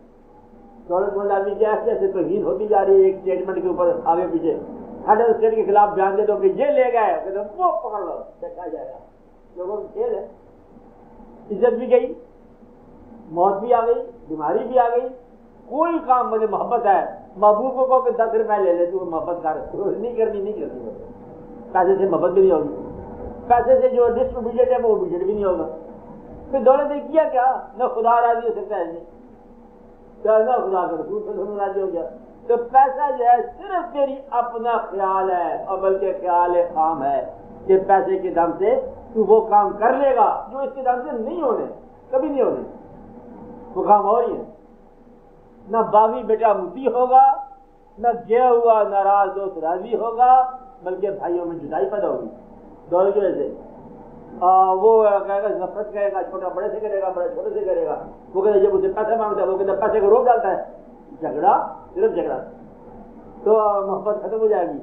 دولت مند آدمی کیا ہے ایسے توہین ہوتی جا رہی ہے ایک اسٹیٹمنٹ کے اوپر آگے پیچھے. ہیڈ آف اسٹیٹ کے خلاف بیان دے دو کہ یہ لے گئے، کہتے ہیں وہ پکڑ لو، دیکھا جائے گا. لوگوں کا کھیل ہے. عزت بھی گئی، موت بھی آ گئی، بیماری بھی آ گئی. کوئی کام مجھے محبت ہے، محبوب کو کہ 10 روپئے لے لے تو محبت کر، نہیں کرنی. پیسے سے محبت بھی نہیں ہوگی، پیسے سے جو ڈسٹریبیوٹڈ ہے وہ بجٹ بھی نہیں ہوگا. پھر دولت نے کیا کیا؟ نہ خدا راضی ہو سکتا ہے، نہ خدا کا رسول صلی اللہ علیہ وسلم راضی ہو گیا. تو پیسہ جو ہے صرف تیری اپنا خیال ہے، اور بلکہ خیال خام ہے کہ پیسے کے دم سے تو وہ کام کر لے گا جو اس کے دم سے نہیں ہونے، کبھی نہیں ہونے. وہ کام ہو رہی ہے. نہ باغی بیٹا متی ہوگا، نہ گیا ہوا ناراض دوست راضی ہوگا، بلکہ بھائیوں میں جدائی پیدا ہوگی دولت کی وجہ سے. وہ کہے گا نفرت کرے گا، چھوٹا بڑے سے کرے گا، بڑا چھوٹے سے کرے گا. وہ کہتے جب اسے پیسے مانگتا ہے وہ کہتے پیسے کو روک ڈالتا ہے. جھگڑا صرف جھگڑا، تو محبت ختم ہو جائے گی.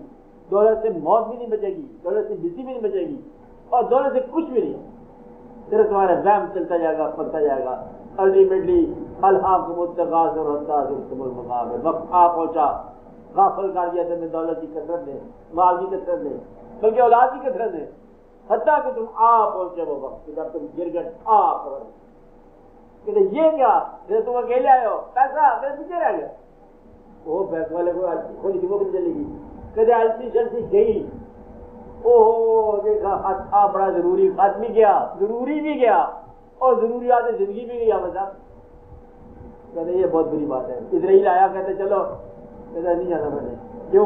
دولت سے موت بھی نہیں بچے گی، دولت سے بسی بھی نہیں بچے گی، اور دولت سے کچھ بھی نہیں. صرف تمہارا وہم چلتا جائے گا، پڑتا جائے گا. الٹیمیٹلی الحاکم التکاثر حتی زرتم المقابر، وقت آ پہنچا. غافل کر دیا تمہیں دولت کی کثرت نے، مال کی کثرت نے، بلکہ اولاد کی کثرت نے، حتیٰ کہ تم آ پہنچے وہ وقت جب تم گر گئے آ کر کہ یہ کیا جیسے تم اکیلے آئے ہو، پیسہ میرے پیچھے رہ گیا. وہ بینک والے کو کھولی تھی وہ بھی چلے گی. کہتے السی شلسی گئی، او دیکھا خط تھا بڑا ضروری، خط بھی گیا، ضروری بھی گیا، اور ضروریات زندگی بھی گئی. بتا کہتے یہ بہت بری بات ہے. اسرائیل آیا کہتے چلو، کہتے نہیں جانا میں نے. کیوں؟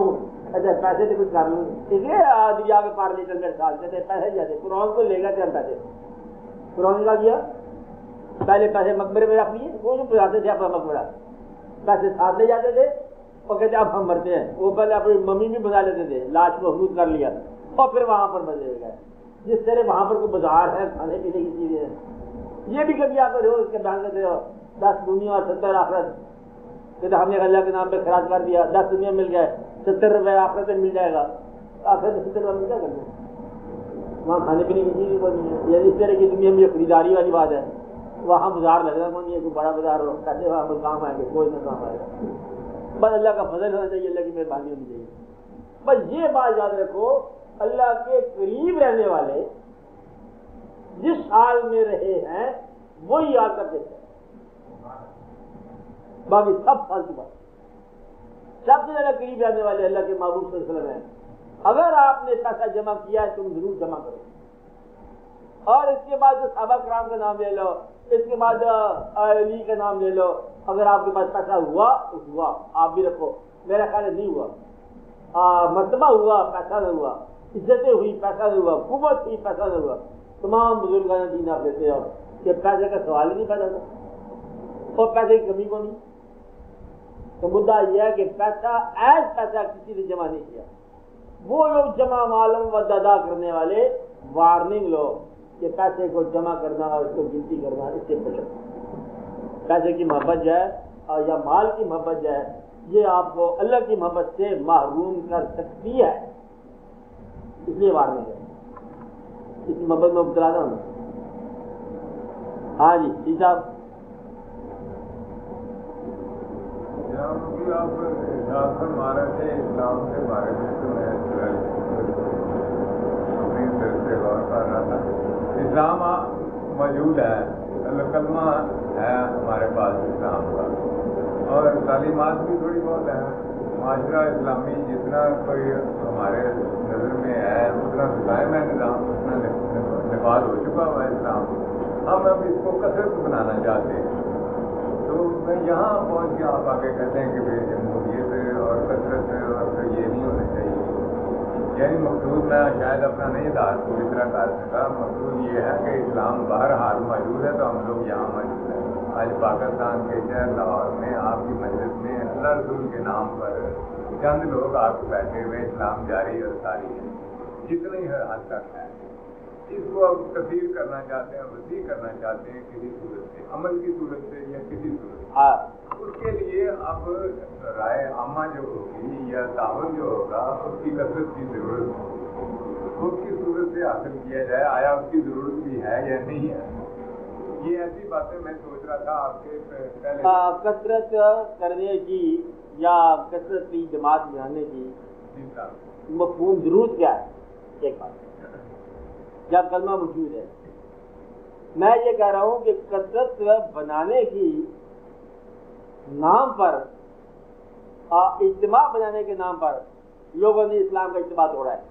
کہتے پیسے سے کچھ کر لوں. ٹھیک ہے دریا کے پار لے چل میرے ساتھ. کہتے پیسے جاتے قرآن کو لے گئے چل پیسے. قرآن کا کیا پہلے پیسے مقبرے میں رکھ لیے، وہ جو پڑھاتے تھے اپنا مقبرہ، پیسے ساتھ لے جاتے تھے اور کہتے اب ہم مرتے ہیں. وہ پہلے اپنی ممی بھی بنا لیتے تھے، لاش محفوظ کر لیا اور پھر وہاں پر بدلے گئے. جس طرح وہاں پر کوئی بازار ہے کھانے پینے کی چیزیں ہیں، یہ بھی کبھی آپ روز کے بیان کرتے ہو 10 دنیا اور 70 آخرت. کہتے ہم نے اللہ کے نام پہ خراج کر دیا، 10 دنیا مل گئے، 70 روپئے آخرت میں مل جائے گا. آخرت 70 روپئے میں کیا کرنا ہے؟ وہاں کھانے پینے کی چیز بھی نہیں ہے. یعنی اس طرح کی دنیا میں یہ خریداری والی بات ہے. وہاں بازار لگنا نہیں ہے، کوئی بڑا بازار ہو، کہتے وہاں پر کام آئیں گے، کوئی نہ کام آئے گا. بس اللہ کا فضل ہونا چاہیے، اللہ کی مہربانی ہونی چاہیے. بس یہ بات یاد رکھو، اللہ کے قریب رہنے والے جس حال میں رہے ہیں وہی یاد کرتے ہیں، باقی سب فالتو بات. سب سے زیادہ قریب رہنے والے اللہ کے محبوب صلی اللہ علیہ وسلم ہیں. اگر آپ نے پیسہ جمع کیا ہے تم ضرور جمع کرو. اور اس کے بعد صحابہ کرام کا نام لے لو، اس کے بعد علی کا نام لے لو. اگر آپ کے پاس پیسہ ہوا تو ہوا، آپ بھی رکھو. میرا خیال نہیں ہوا. مرتبہ ہوا پیسہ نہ ہوا، عزتیں ہوئی پیسہ نہ ہوا، قوت ہوئی پیسہ نہ ہوا. تمام بزرگان دین آپ لیتے ہو کہ پیسے کا سوال ہی نہیں پیدا ہوتا اور پیسے کی کمی کو نہیں. تو مدعا یہ ہے کہ پیسہ ایز پیسہ کسی نے جمع نہیں کیا. وہ لوگ جمع معلوم و دادا کرنے والے وارننگ لو کہ پیسے کو جمع کرنا اور اس کو گنتی کرنا اس سے بچو. پیسے کی محبت جو ہے اور یا مال کی محبت جو ہے یہ آپ کو اللہ کی محبت سے محروم کر سکتی ہے. اس لیے وارننگ ہے، اس کی محبت میں مبتلا نہ ہونا. ہاں جی جی صاحب. آپ ہمارے تھے اسلام کے بارے میں تو میں اپنی طرف سے غور کر رہا تھا. اسلام موجود ہے، کلمہ ہے ہمارے پاس اسلام کا، اور تعلیمات بھی تھوڑی بہت ہیں. معاشرہ اسلامی جتنا کوئی ہمارے نظر میں ہے اتنا قائم ہے نظام، اتنا نفاذ ہو چکا ہوا ہے اسلام. ہم اب اس کو کثرت بنانا چاہتے ہیں. تو میں یہاں پہنچ کے آپ آگے کہتے ہیں کہ بھائی جمہوریت اور کثرت اور یہ نہیں ہونا چاہیے. یعنی مقصود میں شاید اپنا نہیں اظہار پوری طرح کر سکا. مقصود یہ ہے کہ اسلام بہرحال موجود ہے تو ہم لوگ یہاں موجود ہیں. آج پاکستان کے شہر لاہور میں آپ کی مجلس میں اللہ رسول کے نام پر چند لوگ آپ کو بیٹھے ہوئے اسلام جاری اور ساری ہے جتنی حد تک ہے. اس کو اب تبدیل کرنا چاہتے ہیں, وسیع کرنا چاہتے ہیں کسی صورت سے, عمل کی صورت سے یا کسی صورت سے. اس کے لیے اب رائے عامہ جو ہوگی یا تعاون جو ہوگا اس کی کثرت کی ضرورت ہے. اس کی صورت سے حاصل کیا جائے. آیا اس کی ضرورت بھی ہے یا نہیں ہے, یہ ایسی باتیں میں سوچ رہا تھا آپ کے پہلے. کثرت کرنے کی یا کثرت کی جماعت بنانے کی مفہوم ضرورت کیا ہے؟ ایک بات جب کلمہ موجود ہے. میں یہ کہہ رہا ہوں کہ کثرت بنانے کی نام پر, اجتماع بنانے کے نام پر لوگوں نے اسلام کا اجتماع توڑا ہے.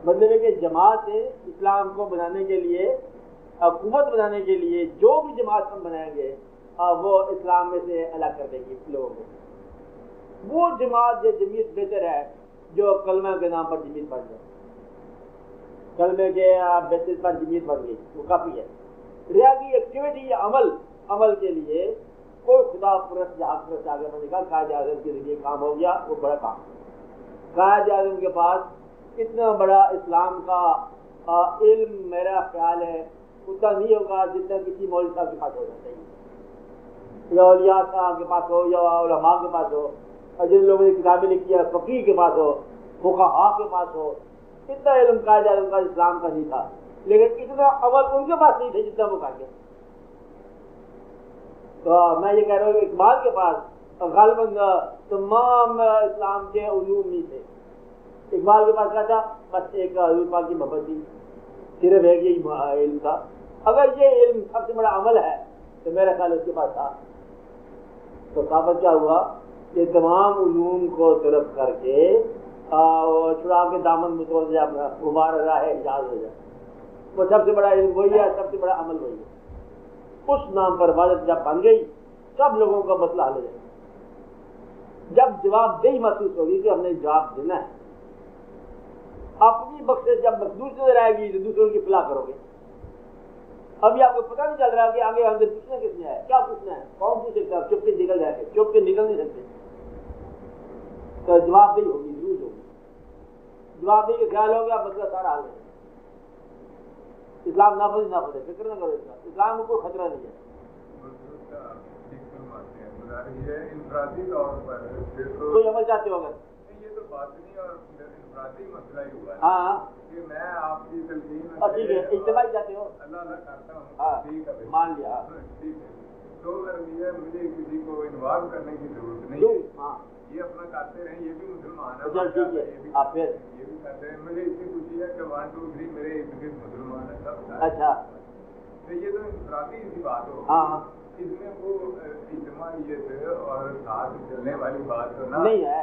مطلب ہے کہ جماعت اسلام کو بنانے کے لیے, حکومت بنانے کے لیے جو بھی جماعت ہم بنائیں گے وہ اسلام میں سے الگ کر دے گی لوگوں کو. وہ جماعت یا جمعیت بہتر ہے جو کلمہ کے نام پر جمعیت بن جائے. کلمے کے بیسس پر جمعیت بن گئی وہ کافی ہے. ریا کی ایکٹیویٹی یا عمل کے لیے کوئی خدا پرست یا حق پرست آگے بنے گا. قائد اعظم کے ذریعے کام ہو گیا, وہ بڑا کام. قائد اعظم کے پاس اتنا بڑا اسلام کا علم میرا خیال ہے اتنا نہیں ہوگا جتنا کسی مولوی صاحب کے پاس ہونا چاہیے, یا اولیاء صاحب کے پاس ہو, یا علماء کے پاس ہو, اور جن لوگوں نے کتابیں لکھی ہے فقیہ کے پاس ہو, فقہاء کے پاس ہو. اتنا علم قائد اعظم کا اسلام کا نہیں تھا, لیکن اتنا عمل ان کے پاس نہیں تھے جتنا وہ کر گئے. تو میں یہ کہہ رہا ہوں کہ اقبال کے پاس غالباً تمام اسلام کے علوم نہیں تھے. اقبال کے پاس کیا تھا؟ بس ایک حضور پاک کی محبت تھی, صرف ایک یہی علم تھا. اگر یہ علم سب سے بڑا عمل ہے تو میرا خیال اس کے پاس تھا. تو ثابت کیا ہوا کہ تمام علوم کو طرف کر کے چھڑا کے دامن میں توڑ دیا, اپنا غبار راہ اجاز ہو جائے. وہ سب سے بڑا علم وہی ہے, سب سے بڑا عمل وہی ہے. اس نام پر عبادت جب بن گئی سب لوگوں کا مسئلہ حل ہو جائے. جب جواب دہی محسوس ہوگی کہ ہم نے جواب دینا ہے, اپنی بخشش جب محسوس نظر آئے گی تو دوسروں کی فلاح کرو گے. ابھی آپ کو پتہ نہیں چل رہا کہ آگے ہم سے پوچھنا کس نے ہے, کیا پوچھنا ہے, کون پوچھ سکتا ہے. چپ کے نکل جائے گا, چپ کے نکل نہیں سکتے. تو جواب دہی ہوگی, ضرور ہوگی. جواب دہی کا خیال ہو گیا مسئلہ سارا حل ہے. اسلام نافذ ہے, فکر نہ کرو. اسلام میں کوئی خطرہ نہیں ہے. انفرادی طور پر کوئی عمل چاہتے ہو اگر یہ تو بات نہیں, اور انفرادی مسئلہ ہی ہوا ہے. ہاں کہ میں آپ کی تلقین ٹھیک ہے, اجتماعی چاہتے ہو, اللہ کرتا ہوں. ہاں ٹھیک ہے, مان لیا. ٹھیک ہے. تو یہ مجھے کسی کو انوالو کرنے کی ضرورت نہیں ہے. ہاں یہ اپنا کرتے رہیں, یہ بھی مسلمان اچھا ٹھیک ہے. آپ پھر یہ بھی کرتے ہیں. مجھے اتنی خوشی ہے کہ 1 2 3 میرے ارد گرد مسلمان ہیں سب. اچھا تو یہ تو انفرادی سی بات ہو. ہاں اس میں وہ اجتماعیت اور ساتھ چلنے والی بات تو نہیں ہے.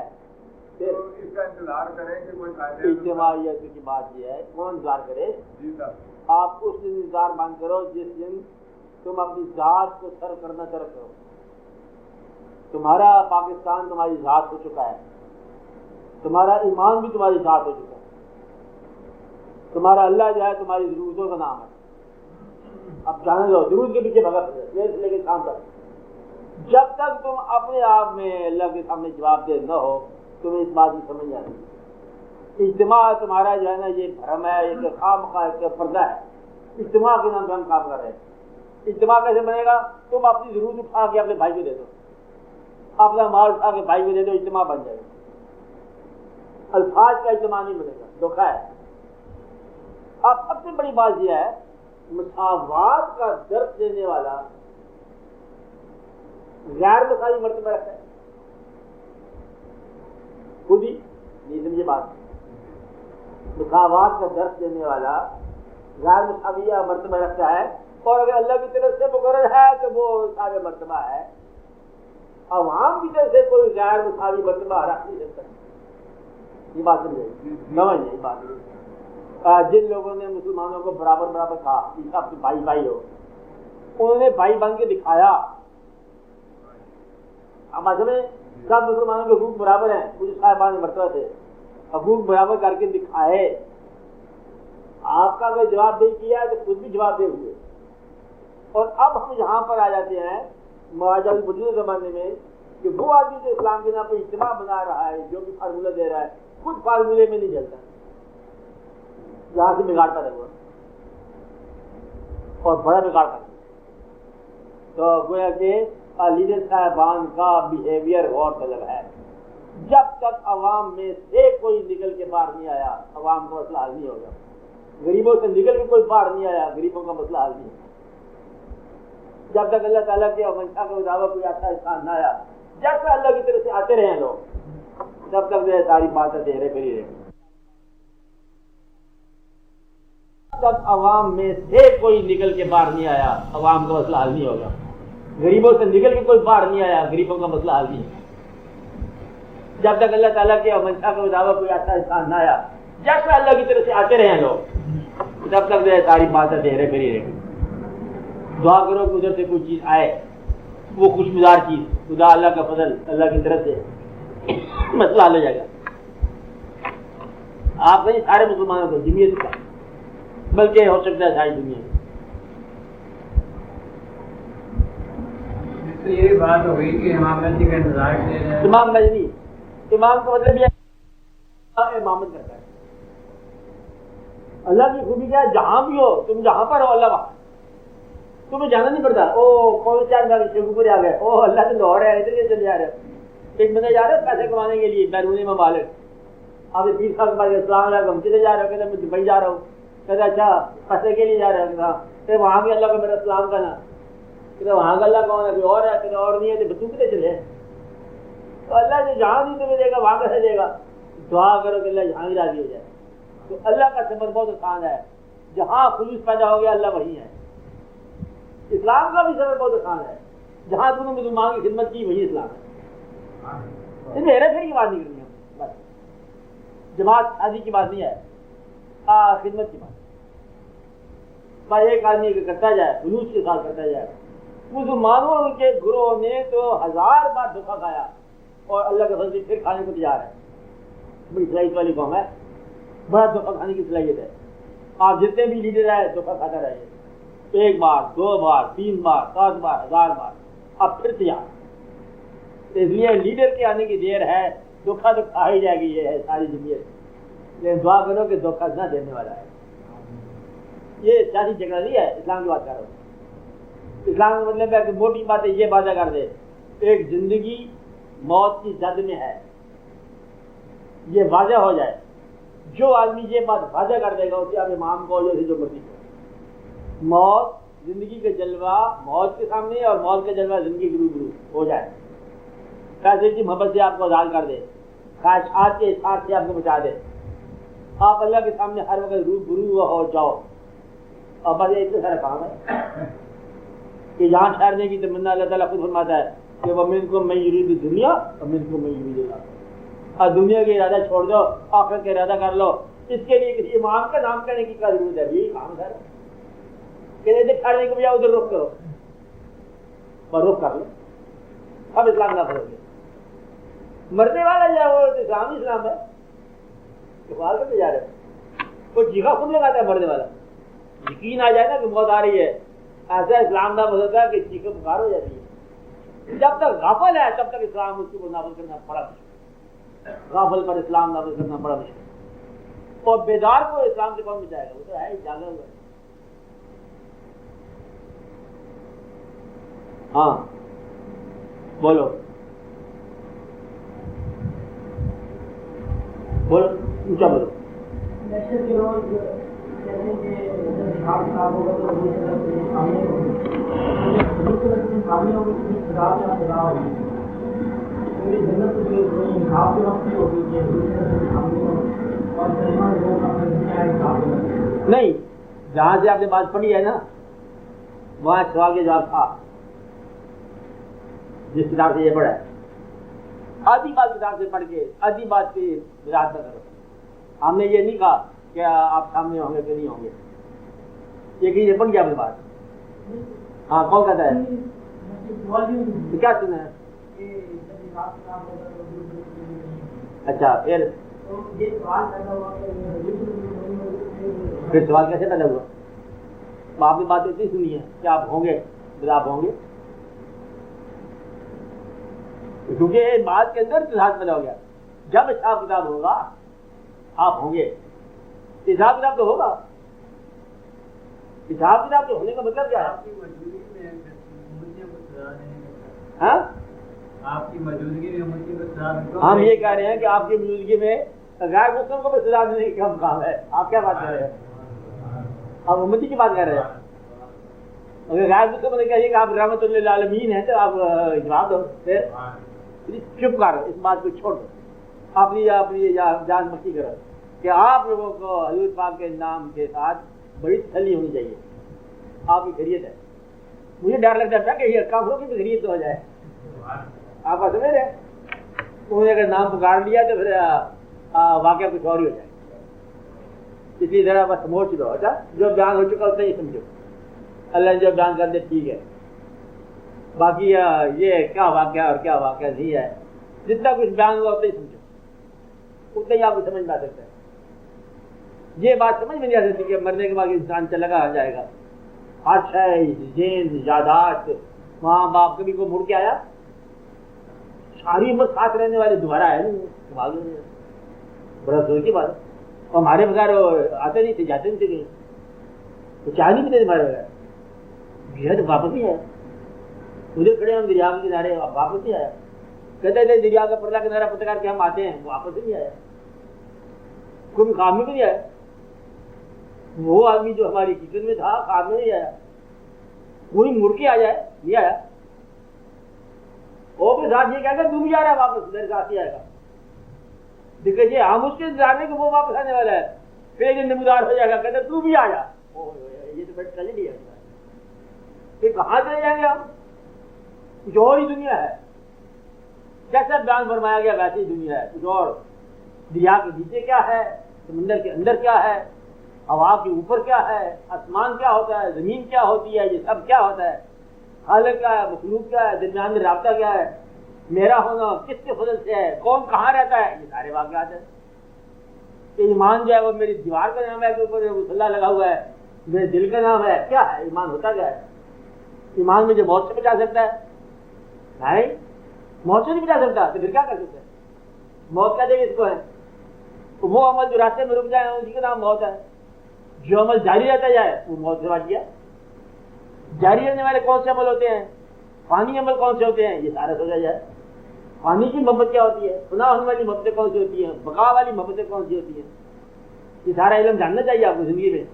تو اس کا انتظار کریں کہ کوئی اجتماعیت کی بات یہ ہے, کون انتظار کرے؟ جی صاحب, آپ اس دن انتظار بند کرو جس دن تم اپنی ذات کو سر کرنا طرف کرو. تمہارا پاکستان تمہاری ذات ہو چکا ہے, تمہارا ایمان بھی تمہاری ذات ہو چکا ہے, تمہارا اللہ جو ہے تمہاری ضرورتوں کا نام ہے. اب جانے دو, ضرورت کے پیچھے بھگا پڑے لے کے کام کرو. جب تک تم اپنے آپ میں اللہ کے سامنے جواب دہ نہ ہو تمہیں اس بات کی سمجھ آ رہی. اجتماع تمہارا جو ہے نا یہ بھرم ہے, ایک خامخواہ ایک پردہ ہے. اجتماع کے نام سے ہم کام کر رہے ہیں. اجتماع کیسے بنے گا؟ تم اپنی ضرورت اٹھا کے اپنے بھائی کو دے دو, اپنا مال اٹھا کے بھائی کو دے دو, اجتماع بن جائے گا. الفاظ کا اجتماع نہیں بنے گا, دھوکہ ہے. اب سب سے بڑی بات یہ ہے, مساوات کا درس دینے والا غیر مساوی مرتبہ رکھتا ہے. خود ہی نہیں سمجھے بات. مساوات کا درس دینے والا غیر مساوی مرتبہ رکھتا ہے, اور اگر اللہ کی طرف سے مقرر ہے تو وہ سارے مرتبہ ہے. عوام کی طرف سے کوئی غیر مساوی مرتبہ رکھ نہیں سکتا. یہ بات سمجھے, سمجھ یہ بات. جن لوگوں نے مسلمانوں کو برابر برابر کہا کہ آپ کے بھائی بھائی ہو, انہوں نے بھائی بن کے دکھایا. اب میں سب مسلمانوں کے حقوق برابر ہیں، مجھے صاحبان مرتبہ تھے، حقوق برابر کر کے دکھائے. آپ کا اگر جواب دہ کیا ہے تو خود بھی جواب دہ ہوئے. اور اب ہم یہاں پر آ جاتے ہیں معاہدہ موجودہ زمانے میں کہ وہ آدمی جو اسلام کے نام پہ اجتماع بنا رہا ہے، جو بھی فارمولہ دے رہا ہے، خود فارمولے میں نہیں چلتا، یہاں سے بگاڑتا رہا اور بڑا بگاڑتا. تو گویا کہ لیڈر صاحبان کا بیہیویئر اور طلب ہے. جب تک عوام میں سے کوئی نکل کے باہر نہیں آیا، عوام کا مسئلہ حل نہیں ہوگا. غریبوں سے نکل کے کوئی باہر نہیں آیا، غریبوں کا مسئلہ حل نہیں ہوگا. جب تک اللہ تعالیٰ کے منشا کے مطابق کوئی ایسا انسان نہ آیا، جب تک اللہ کی طرف سے آتے رہے لوگ، جب تک یہ ساری باتیں دے رہے پھر رہے. جب تک عوام میں سے کوئی نکل کے باہر نہیں آیا، عوام کا مسئلہ حل نہیں ہوگا. غریبوں سے نکل کے کوئی باہر نہیں آیا، غریبوں کا مسئلہ حل نہیں ہوگا. جب تک اللہ تعالیٰ کے منشا کے مطابق کوئی ایسا انسان نہ آیا، جب تک اللہ کی طرف سے آتے رہے لوگ، جب تک یہ ساری باتیں دے رہے پھر رہے. دعا کرو کہ ادھر سے کوئی چیز آئے، وہ خوشگوار چیز، خدا اللہ کا فضل، اللہ کی طرف سے مسئلہ حل ہو جائے گا. آپ نہیں سارے مسلمانوں کو، جمعیت کا، بلکہ ہو سکتا ہے ساری دنیا میں. یہ بات ہو گئی کہ امام مہدی کا انتظار کیا جائے. امام مہدی، امام کا مطلب یہ امامت کرتا ہے. اللہ کی خوبی کیا ہے، جہاں بھی ہو تم، جہاں پر ہو اللہ وہاں، تمہیں جانا نہیں پڑتا. او کون چار میں شیخوپور آ گئے، او اللہ سے لاہور ہے، ادھر چلے جا رہے. ایک بندہ جا رہے پیسے کمانے کے لیے بیرونی ممالک، آپ پیر صاحب کے پاس السلام علیکم، کدھر جا رہے ہو؟ کہتے میں دبئی جا رہا ہوں. کہتے اچھا پیسے کے لیے جا رہے ہو؟ کہ وہاں بھی اللہ کو میرا السلام کرنا. کہ وہاں کا اللہ کون ہے؟ کوئی اور ہے؟ کہ اور نہیں ہے تو بتو کتنے چلے. تو اللہ جو جہاں بھی تمہیں دے گا وہاں کیسے دے گا؟ دعا کرو کہ اللہ جہاں بھی راضی ہو جائے. تو اللہ کا سفر بہت آسان ہے، جہاں خلوص پیدا ہو گیا اللہ وہی ہے. اسلام کا بھی سفر بہت آسان ہے، جہاں تم نے مسلمان کی خدمت کی وہی اسلام ہے. اس میں ہیرا پھیری کی بات نہیں کرنی ہے، بس جماعت آدھی کی بات نہیں ہے، خدمت کی بات. بس ایک آدمی کرتا جائے، خلوص کے ساتھ کرتا جائے. مسلمانوں کے گروہ نے تو 1000 بار دھوکہ کھایا اور اللہ کے فضل سے پھر کھانے کو تیار ہے. بڑی صلاحیت والی قوم ہے، بڑا دھوکہ کھانے کی صلاحیت ہے. آپ جتنے بھی لیڈر ہیں دھوکہ کھاتا رہے، 1 بار 2 بار 3 بار 7 بار 1000 بار، اب پھر تیار. اس لیے لیڈر کے آنے کی دیر ہے، دھوکہ تو کھا ہی جائے گی. یہ ہے ساری جمعیت، لیکن دعا کرو کہ دھوکہ نہ دینے والا ہے. یہ سیاسی جھگڑا نہیں ہے، اسلام کی بات کر رہا ہوں. اسلام کا مطلب ہے کہ موٹی باتیں یہ باتیں کر دے. ایک زندگی موت کی زد میں ہے، یہ واضح ہو جائے. جو آدمی یہ بات واضح کر دے گا اسے آپ امام کو جو مرضی کو. موت زندگی کا جلوہ موت کے سامنے اور موت کا جلوہ زندگی کے روبرو ہو جائے. پیسے کی محبت سے آپ کو آزاد کر دے، خواہشات کے ساتھ سے آپ کو بچا دے. آپ اللہ کے سامنے ہر وقت روبرو ہو جاؤ. اور بس اتنا سارا کام ہے کہ یہاں ٹھہرنے کی تمنا اللہ تعالیٰ خود فرماتا ہے کہ وَمِنْكُم مَّن يُرِيدُ الدُّنْيَا وَمِنْكُم مَّن يُرِيدُ الْآخِرَةَ. اور دنیا کے ارادہ چھوڑ دو، آخرت کا ارادہ کر لو. اس کے لیے کسی امام کا نام کرنے کی کیا ضرورت ہے؟ یہی کام ہے کہ ادھر ٹھہرنے کو بجائے ادھر رخ کرو اور رخ کر لو. اب اسلام نہ کرو گے. مرنے والا جو ہے وہ اسلام ہی اسلام ہے. سوال کرتے جا رہے ہو، کوئی جگہ خود لگاتا ہے مرنے والا. یقین آ جائے نا کہ موت آ رہی ہے، ایسا اسلام نہ ہوتا ہے کہ چیخیں پکار ہو جاتی ہے. جب تک غافل ہے تب تک اسلام اس کو نافذ کرنا بڑا مشکل. غافل پر اسلام نافذ کرنا بڑا مشکل. اور بیدار کو اسلام سے کون بچائے گا؟ وہ تو ہے ہی جاگا ہوا. ہاں بولو بولو اونچا بولو. نہیں، جہاں سے آپ نے بات پڑھی ہے نا وہاں سوال کے جواب تھا. جس کتاب سے یہ پڑھا ہے آدھی بات کتاب سے پڑھ کے آدھی بات کی وضاحت نہ کرو. ہم نے یہ نہیں کہا کہ آپ سامنے ہوں گے کہ نہیں ہوں گے. یہ بن گیا اپنی بات. ہاں کون کہتا ہے؟ کیا سنا ہے؟ اچھا پھر سوال کیسے پیدا ہوا؟ آپ نے بات اتنی سنی ہے کہ آپ ہوں گے، آپ ہوں گے، کیونکہ بات کے اندر اتحاد پیدا ہو گیا. جب حساب کتاب ہوگا آپ ہوں گے. حساب کتاب تو ہوگا. حساب کتاب تو ہونے کا مطلب کیا ہے؟ ہاں آپ کی موجودگی میں ہم یہ کہہ رہے ہیں کہ آپ کی موجودگی میں غیر مسلم کو بھی سزا دینے کا مقام ہے. آپ کیا بات کر رہے ہیں؟ آپ امتی کی بات کر رہے ہیں. اگر غیر مسلم نے کہیے کہ آپ رحمت للعالمین ہیں تو آپ جواب دو. پھر چپ کرو، اس بات کو چھوڑ دو، اپنی جان مکی کرو کہ آپ لوگوں کو حضور پاک کے نام کے ساتھ بڑی تسلی ہونی چاہیے. آپ کی خیریت ہے. مجھے ڈر لگتا ہے کہ یہ کافروں کی بھی خیریت ہو جائے. آپ کا سمجھ رہے ہیں؟ انہوں نے اگر نام پکار لیا تو پھر واقعہ کچھ اور ہی ہو جائے. اسی طرح بس سمجھ لو. اچھا جو بیان ہو چکا اتنا ہی سمجھو. اللہ نے جو بیان کر دے ٹھیک ہے. باقی یہ کیا واقعہ اور کیا واقعہ نہیں ہے، جتنا کچھ بیان ہوا اتنا ہی سمجھو، اتنا ہی آپ کو سمجھ میں آ سکتا ہے. یہ بات سمجھ میں نہیں آ سکتی کہ مرنے کے بعد انسان چلا گا آ جائے گا. حج ہے، ذہن، یاداشت، ماں باپ، کبھی کو مڑ کے آیا؟ ساری عمر ساتھ رہنے والے دوبارہ آئے نہیں. بڑا زور کی بات ہے. اور ہمارے بغیر آتے نہیں تھے، جاتے نہیں تھے کہیں. تو چاہ نہیں پیتے ہمارے بغیر. گیا تو واپس نہیں آیا. ادھر کھڑے ہم دریا کے کنارے، واپس نہیں آیا. کہتے تھے دریا کا پرلا کنارا پتہ کر کے ہم آتے ہیں، واپس نہیں آیا. کوئی کام میں بھی نہیں آیا. وہ آدمی جو ہماری کچن میں تھا کام میں نہیں آیا. کوئی مڑ کے آ جائے نہیں آیا. وہ بھی ساتھ یہ کہہ کہ تو بھی جا رہا ہے واپس، میرے ساتھ ہی آئے گا. دیکھیے ہم اس کے انتظار میں کہ وہ واپس آنے والا ہے. پھر ایک دن نمودار ہو جائے گا، کہتے تو بھی آ جا. یہ تو بیٹھ کل نہیں آئے. کہ کہاں چلے جائیں گے ہم؟ کچھ اور ہی دنیا ہے. جیسا بیان فرمایا گیا ویسی دنیا ہے. کچھ اور دریا کے نیچے کیا ہے، سمندر کے اندر کیا ہے، ہوا کے اوپر کیا ہے، آسمان کیا ہوتا ہے، زمین کیا ہوتی ہے، یہ سب کیا ہوتا ہے، خالق کیا ہے، مخلوق کیا ہے، درمیان میں رابطہ کیا ہے، میرا ہونا کس کے فضل سے ہے، کون کہاں رہتا ہے، یہ سارے واقعات ہیں. ایمان جو ہے وہ میری دیوار کا نام ہے کہ اوپر مسلح لگا ہوا ہے، میرے دل کا نام ہے. کیا ہے ایمان؟ ہوتا کیا ہے؟ ایمان مجھے موت سے بچا سکتا ہے؟ نہیں، موت سے نہیں بچا سکتا. تو پھر کیا کر سکتا ہے؟ موت کہتے ہیں اس کو ہے. وہ عمل جو راستے میں رک جائے اسی کا نام موت ہے. جو عمل جاری رہتا جائے وہ موت سے بچ گیا. جاری رہنے والے کون سے عمل ہوتے ہیں؟ فانی عمل کون سے ہوتے ہیں؟ یہ سارا سوچا جائے. فانی کی محبت کیا ہوتی ہے، فنا ہونے والی محبتیں کون سی ہوتی ہیں، بقا والی محبتیں کون سی ہوتی ہیں، یہ سارا علم جاننا چاہیے آپ کو زندگی میں.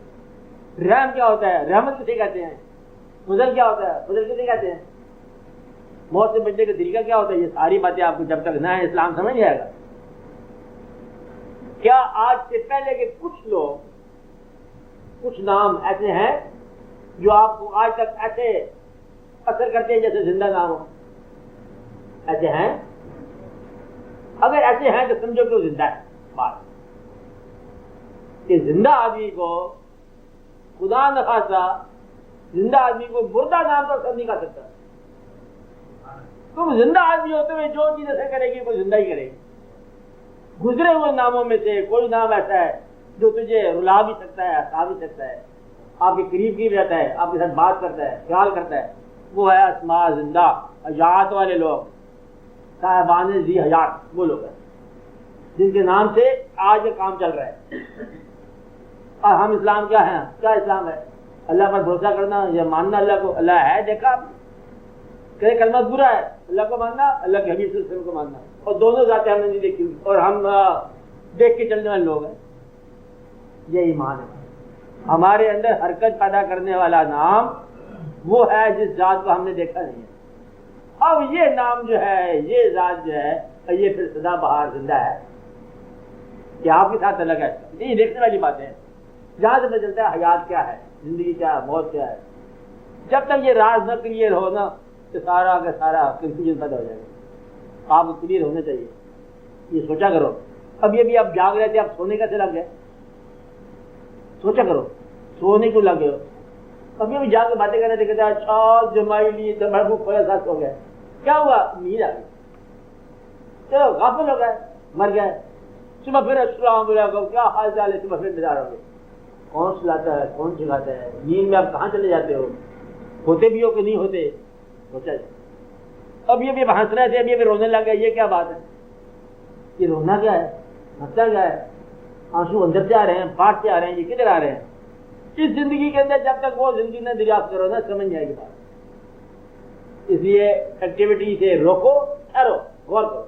رحم کیا ہوتا ہے، رحمت کسے کہتے ہیں، فضل کیا ہوتا ہے، فضل کسے کہتے ہیں، موت سے بچنے کا طریقہ کیا ہوتا ہے. یہ ساری باتیں آپ کو جب تک نہ ہے اسلام سمجھ جائے گا. کیا آج سے پہلے کے کچھ لوگ، کچھ نام ایسے ہیں جو آپ کو آج تک ایسے اثر کرتے ہیں جیسے زندہ نام ہو؟ ایسے ہیں؟ اگر ایسے ہیں تو سمجھو کہ وہ زندہ ہے. بات کہ زندہ آدمی کو خدا نخواستہ زندہ آدمی کو مردہ نام تو اثر نہیں کر سکتا. تم زندہ آدمی ہوتے ہوئے جو چیز اثر کرے گی وہ زندہ ہی کرے گی. گزرے ہوئے ناموں میں سے کوئی نام ایسا ہے جو تجھے رلا بھی سکتا ہے، ہنسا بھی سکتا ہے، آپ کے قریب رہتا ہے، آپ کے ساتھ بات کرتا ہے، خیال کرتا ہے. وہ ہے اسماء زندہ، حیات والے لوگ، صاحبان ذی حیات، وہ لوگ ہیں جن کے نام سے آج یہ کام چل رہا ہے. اور ہم اسلام کیا ہیں؟ کیا اسلام ہے؟ اللہ پر بھروسہ کرنا، یہ ماننا اللہ کو اللہ ہے. دیکھا آپ کہ کلمہ برا ہے، اللہ کو ماننا، اللہ کے حبیب صلی اللہ علیہ وسلم کو ماننا، اور دونوں ذاتیں ہم نے نہیں دیکھی اور ہم دیکھ کے چلنے والے لوگ ہیں. یہ ایمان ہے. ہمارے اندر حرکت پیدا کرنے والا نام وہ ہے جس ذات کو ہم نے دیکھا نہیں ہے. اب یہ نام جو ہے، یہ ذات جو ہے، یہ پھر سدا بہار زندہ ہے کہ آپ کے ساتھ الگ ہے. یہ دیکھنے والی باتیں ہیں. جہاں سے پتہ چلتا ہے حیات کیا ہے، زندگی کیا ہے، موت کیا ہے. جب تک یہ راز نہ کلیئر ہو نا تو سارا کا سارا کنفیوژن پیدا ہو جائے گا. آپ کو کلیئر ہونا چاہیے. یہ سوچا کرو. اب یہ بھی آپ جاگ رہے تھے، آپ سونے کیسے لگ گئے؟ سوچا کرو، سونے کیوں لگ گئے ہو؟ ابھی ابھی جا کے باتیں کرنے تھے، کہتے ہیں اچھا جمائی لی تو محبوب پورے ساتھ ہو گئے. کیا ہوا؟ نیند آ گئی. چلو غافل ہو گئے، مر گئے، صبح پھر السلام علیکم کیا حال چال ہے، صبح پھر بیدار ہو گئے. کون سلاتا ہے، کون سکھاتا ہے؟ نیند میں آپ کہاں چلے جاتے ہو؟ ہوتے بھی ہو کہ نہیں ہوتے؟ سوچا جائے. اب یہ بھی ہنس رہے تھے، اب یہ بھی رونے لگ گئے. یہ کیا بات ہے؟ یہ رونا کیا ہے، ہنسنا کیا ہے؟ آنسو اندر سے آ رہے ہیں، پاٹ سے آ رہے ہیں، یہ کدھر آ رہے ہیں؟ اس زندگی کے اندر جب تک وہ زندگی نہ دریافت کرو نا، سمجھ جائے گی بات. اس لیے ایکٹیویٹی سے روکو، ٹھہرو، غور کرو.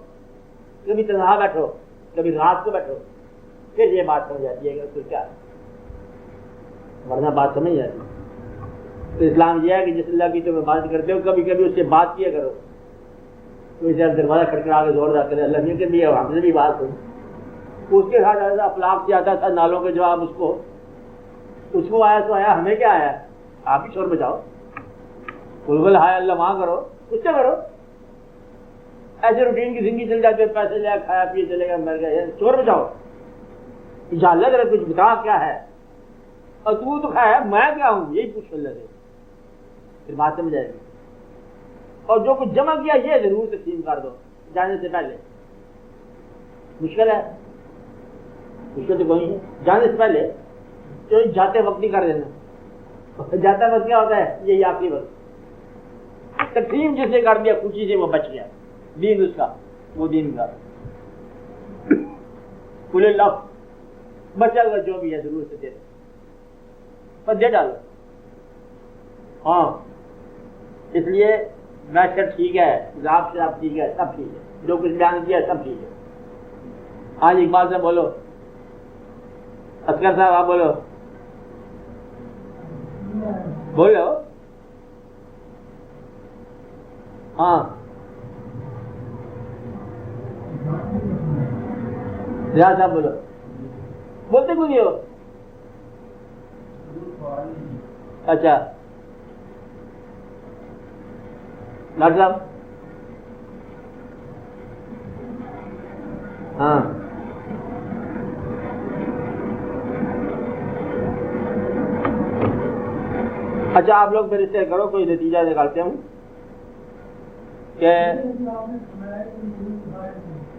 کبھی تنہا بیٹھو، کبھی رات کو بیٹھو، پھر یہ بات سمجھ جاتی ہے کہ کیا ہے، ورنہ بات سمجھ جاتی ہے. تو اسلام یہ ہے کہ جس اللہ کی تم عبادت کرتے ہو کبھی کبھی اس سے بات کیا کرو. تو اسے دروازہ کھٹکھٹا کے زور دار کرے اللہ کے بھی ہم سے بھی بات ہو. اس کے ساتھ افلاق سے آتا تھا نالوں کے جواب، اس کو آیا تو آیا، ہمیں کیا آیا؟ آپ ہی شور بچاؤ، بلبل ہائے اللہ وہاں کرو، اس سے کرو. ایسے روٹین کی زندگی چل جاتی ہے، پیسے لے کھایا پیے چلے گا، مر گئے، شور بچاؤ. اللہ ذرا کچھ بتا کیا ہے، اور تو کھایا میں کیا ہوں، یہی پوچھ اللہ سے، پھر بات سمجھ جائے گی. اور جو کچھ جمع کیا یہ ضرور تقسیم کر دو جانے سے پہلے. مشکل ہے، مشکل تو کوئی ہے. جانے سے پہلے تو جاتے وقت ہی کر دینا. جاتا وقت کیا ہوتا ہے؟ یہی آخری وقت. تقسیم جس نے کر دیا خوشی سے وہ بچ گیا. دین اس کا، وہ دین کا کل اللہ بچا ہوا جو بھی ہے ضرور سے دے دو، پر دے ڈالو. ہاں اس لیے میچر ٹھیک ہے، حساب سے آپ ٹھیک ہے، سب ٹھیک ہے، جو کچھ بیان کیا سب ٹھیک ہے. آج اقبال سے بولو، اصغر صاحب آپ بولو، بولو. ہاں ریاض صاحب بولو، بولتے کیوں نہیں ہو؟ اچھا ڈاکٹر صاحب. ہاں اچھا آپ لوگ پھر اس سے کرو، کوئی نتیجہ نکالتے ہوں کہ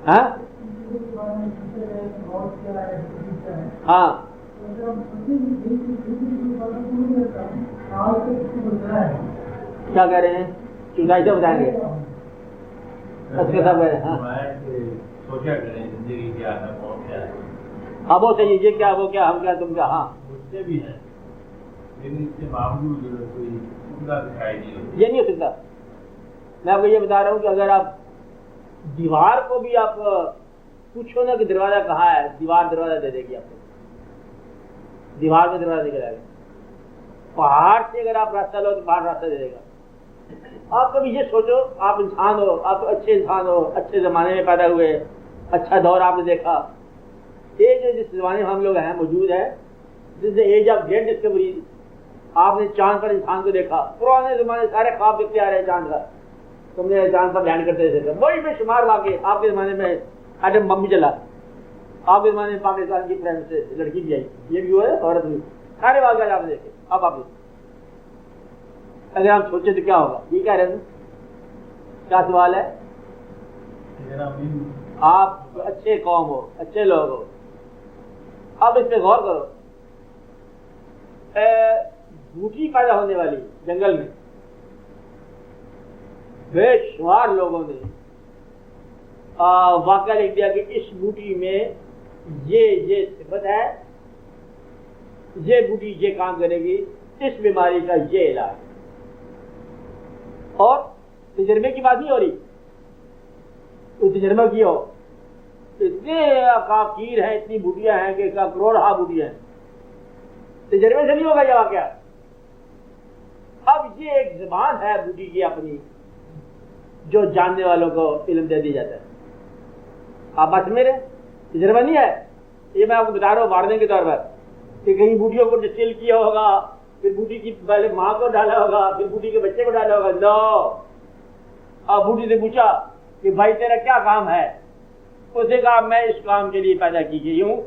ہاں ہاں کیا کہہ رہے ہیں؟ چوٹائی سے بتائیں گے. ہاں وہ صحیح، یہ کیا وہ کیا ہم کیا تم کیا. ہاں بھی ہے لیکن اس کے باوجود کوئی یہ نہیں ہو سکتا. میں آپ کو یہ بتا رہا ہوں کہ اگر آپ دیوار کو بھی آپ پوچھو نا کہ دروازہ کہاں ہے، دیوار دروازہ دے دے گی آپ کو. دیوار میں دروازہ نکل آئے گا. پہاڑ سے اگر آپ راستہ لو تو پہاڑ راستہ دے دے گا. آپ کبھی یہ سوچو، آپ انسان ہو، آپ اچھے انسان ہو، اچھے زمانے میں پیدا ہوئے، اچھا دور آپ نے دیکھا. یہ جو جس زمانے میں ہم لوگ ہیں موجود ہے، جس ایج آف گریٹ ڈسکوری، آپ نے چاند پر انسان کو دیکھا. پرانے زمانے سارے خواب دیکھتے آ رہے ہیں چاند کا، تم نے چاند پر لینڈ کرتے تھے. بڑی بے شمار واقع. آپ کے زمانے میں ایٹم بم بھی چلا، آپ کے زمانے میں پاکستان کی فرینڈ سے لڑکی بھی آئی، یہ بھی ہوا ہے، عورت بھی. سارے واقعات آپ نے دیکھے. اب آپ اگر آپ سوچے تو کیا ہوگا؟ یہ کہہ رہے ہیں. کیا سوال ہے؟ آپ اچھے قوم ہو، اچھے لوگ ہو، اب اس پہ غور کرو. بوٹی پیدا ہونے والی جنگل میں بے شمار لوگوں نے واقعہ لکھ دیا کہ اس بوٹی میں یہ صفت ہے، یہ بوٹی یہ کام کرے گی، اس بیماری کا یہ علاج. اور تجربے کی بات نہیں ہو رہی، تو تجربہ کیا ہو. اتنے کافیر ہیں، اتنی بوٹیاں ہیں کہ کروڑ بوٹیاں ہیں. تجربے سے نہیں ہوگا یہ واقعہ. اب یہ ایک زبان ہے بوٹی کی اپنی، جو جاننے والوں کو علم دے دی جاتا ہے. آپ بات میرے تجربہ نہیں ہے، یہ میں آپ کو بتا رہا ہوں وارننگ کے طور پر کہ کہیں بوٹیوں کو ڈسٹل کیا ہوگا، پھر بوٹی کی پہلے ماں کو ڈالا ہوگا، پھر بوٹی کے بچے کو ڈالا ہوگا. نو. اب بوٹی سے پوچھا کہ بھائی تیرا کیا کام ہے؟ اس نے کہا میں اس کام کے لیے پیدا کی گئی ہوں،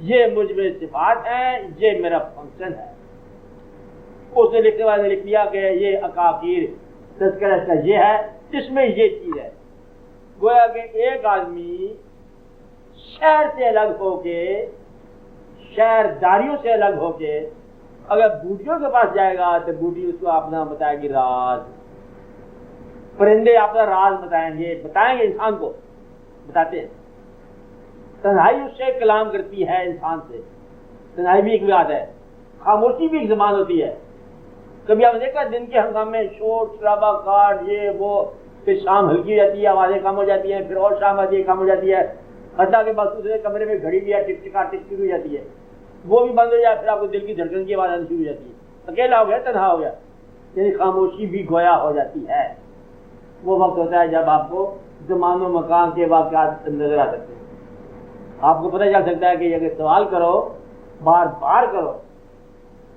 یہ مجھ میں صفات ہیں، یہ میرا فنکشن ہے. اس نے لکھنے والے نے لکھ دیا کہ یہ اکاکیر تذکرہ کا یہ ہے، اس میں یہ چیز ہے. گویا کہ ایک آدمی شہر سے الگ ہو کے، شہرداریوں سے الگ ہو کے اگر بوٹیوں کے پاس جائے گا تو بوٹی اس کو اپنا بتائے گی راز، پرندے اپنا راز بتائیں گے انسان کو بتاتے ہیں۔ تنہائی اس سے کلام کرتی ہے انسان سے، تنہائی بھی ایک بات ہے، خاموشی بھی ایک زبان ہوتی ہے۔ کبھی آپ نے دیکھا دن کے ہنگامے شور شرابہ کاٹ یہ وہ، پھر شام ہلکی ہو جاتی ہے، آوازیں کم ہو جاتی ہیں، پھر اور شام آتی ہے کم ہو جاتی ہے، حتیٰ کہ بس دوسرے کمرے میں گھڑی بھی ہے ٹک ٹکا ٹک ٹک ہو جاتی ہے، وہ بھی بند ہو جائے، پھر آپ کو دل کی دھڑکن کی آواز آنی شروع ہو جاتی ہے، اکیلا ہو گیا، تنہا ہو گیا، یعنی خاموشی بھی گویا ہو جاتی ہے۔ وہ وقت ہوتا ہے جب آپ کو زمان و مکان کے واقعات نظر آ سکتے ہیں، آپ کو پتہ چل سکتا ہے کہ اگر سوال کرو بار بار کرو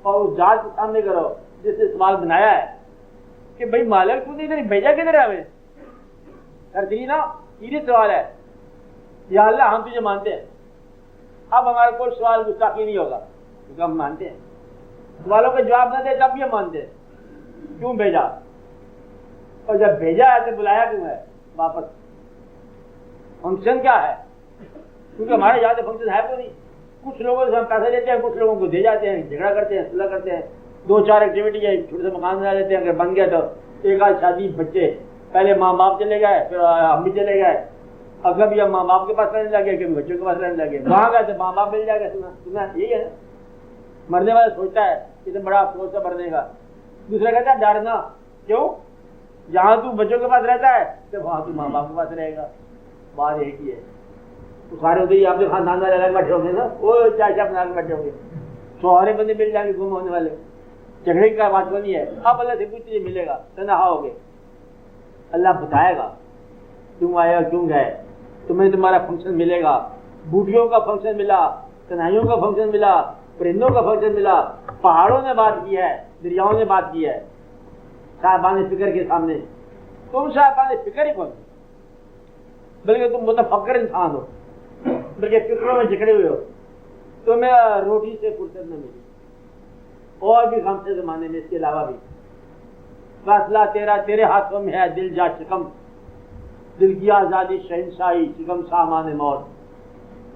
اور اس ذات کے سامنے کرو جس نے سوال بنایا ہے کہ بھائی مالک تو نے ادھر بھیجا کدھر ہے ہمیں، نا سیریس سوال ہے، یا اللہ ہم تجھے مانتے ہیں، اب ہمارا کوئی سوال گستاخی نہیں ہوگا کیونکہ ہم مانتے ہیں، سوالوں کا جواب نہ دے تب بھی ہم مانتے ہیں، کیوں بھیجا، اور جب بھیجا ہے تو بلایا کیوں ہے واپس، فنکشن کیا ہے، کیونکہ ہمارے یہاں تو فنکشن ہے تو نہیں، کچھ لوگوں سے ہم پیسے لیتے ہیں، کچھ لوگوں کو دے جاتے ہیں، جھگڑا کرتے ہیں، صلح کرتے ہیں، دو چار ایکٹیویٹی ہے، چھوٹے سے مکان بنا لیتے ہیں، اگر بن گیا تو ایک آدھ شادی بچے، پہلے ماں باپ چلے گئے پھر ہم بھی چلے گئے، اور کبھی ہم ماں باپ کے پاس رہنے لگے، کبھی بچوں کے پاس رہنے لگے، وہاں گئے تو ماں باپ مل جائے گا، سنا یہی ہے نا، مرنے والا سوچتا ہے اتنا بڑا افسوس ہے مرنے کا، دوسرا کہتا ہے ڈرنا کیوں، جہاں تو بچوں کے پاس رہتا ہے تو وہاں تو ماں باپ کے پاس رہے گا، بات ایک ہی ہے، تو سارے ادھر ہی آپ کے خاندان والے الگ بیٹھے ہوں گے نا، وہ چائے چائے بنا کے بیٹھے ہوں گے، سوہرے بندے مل جائیں گے گم ہونے والے، جھگڑے کا بات نہیں ہے، اب اللہ سے پوچھتے ملے گا، تنہا ہوگے، اللہ بتائے گا کیوں آئے اور کیوں گئے، تمہیں تمہارا فنکشن ملے گا، بوٹیوں کا فنکشن ملا، تنہائیوں کا فنکشن ملا، پرندوں کا فنکشن ملا، پہاڑوں نے بات کی ہے، دریاؤں نے بات کی ہے، صاحبان فکر کے سامنے، تم صاحبان فکر ہی کون، بلکہ تم متفکر انسان ہو، بلکہ فکروں میں جکڑے ہوئے ہو، تمہیں روٹی سے فرصت نہ ملی، اور بھی غم سے زمانے میں اس کے علاوہ بھی، فیصلہ تیرا تیرے ہاتھوں میں ہے، دل جا شکم، دل کی آزادی شہنشاہی شکم سامان موت،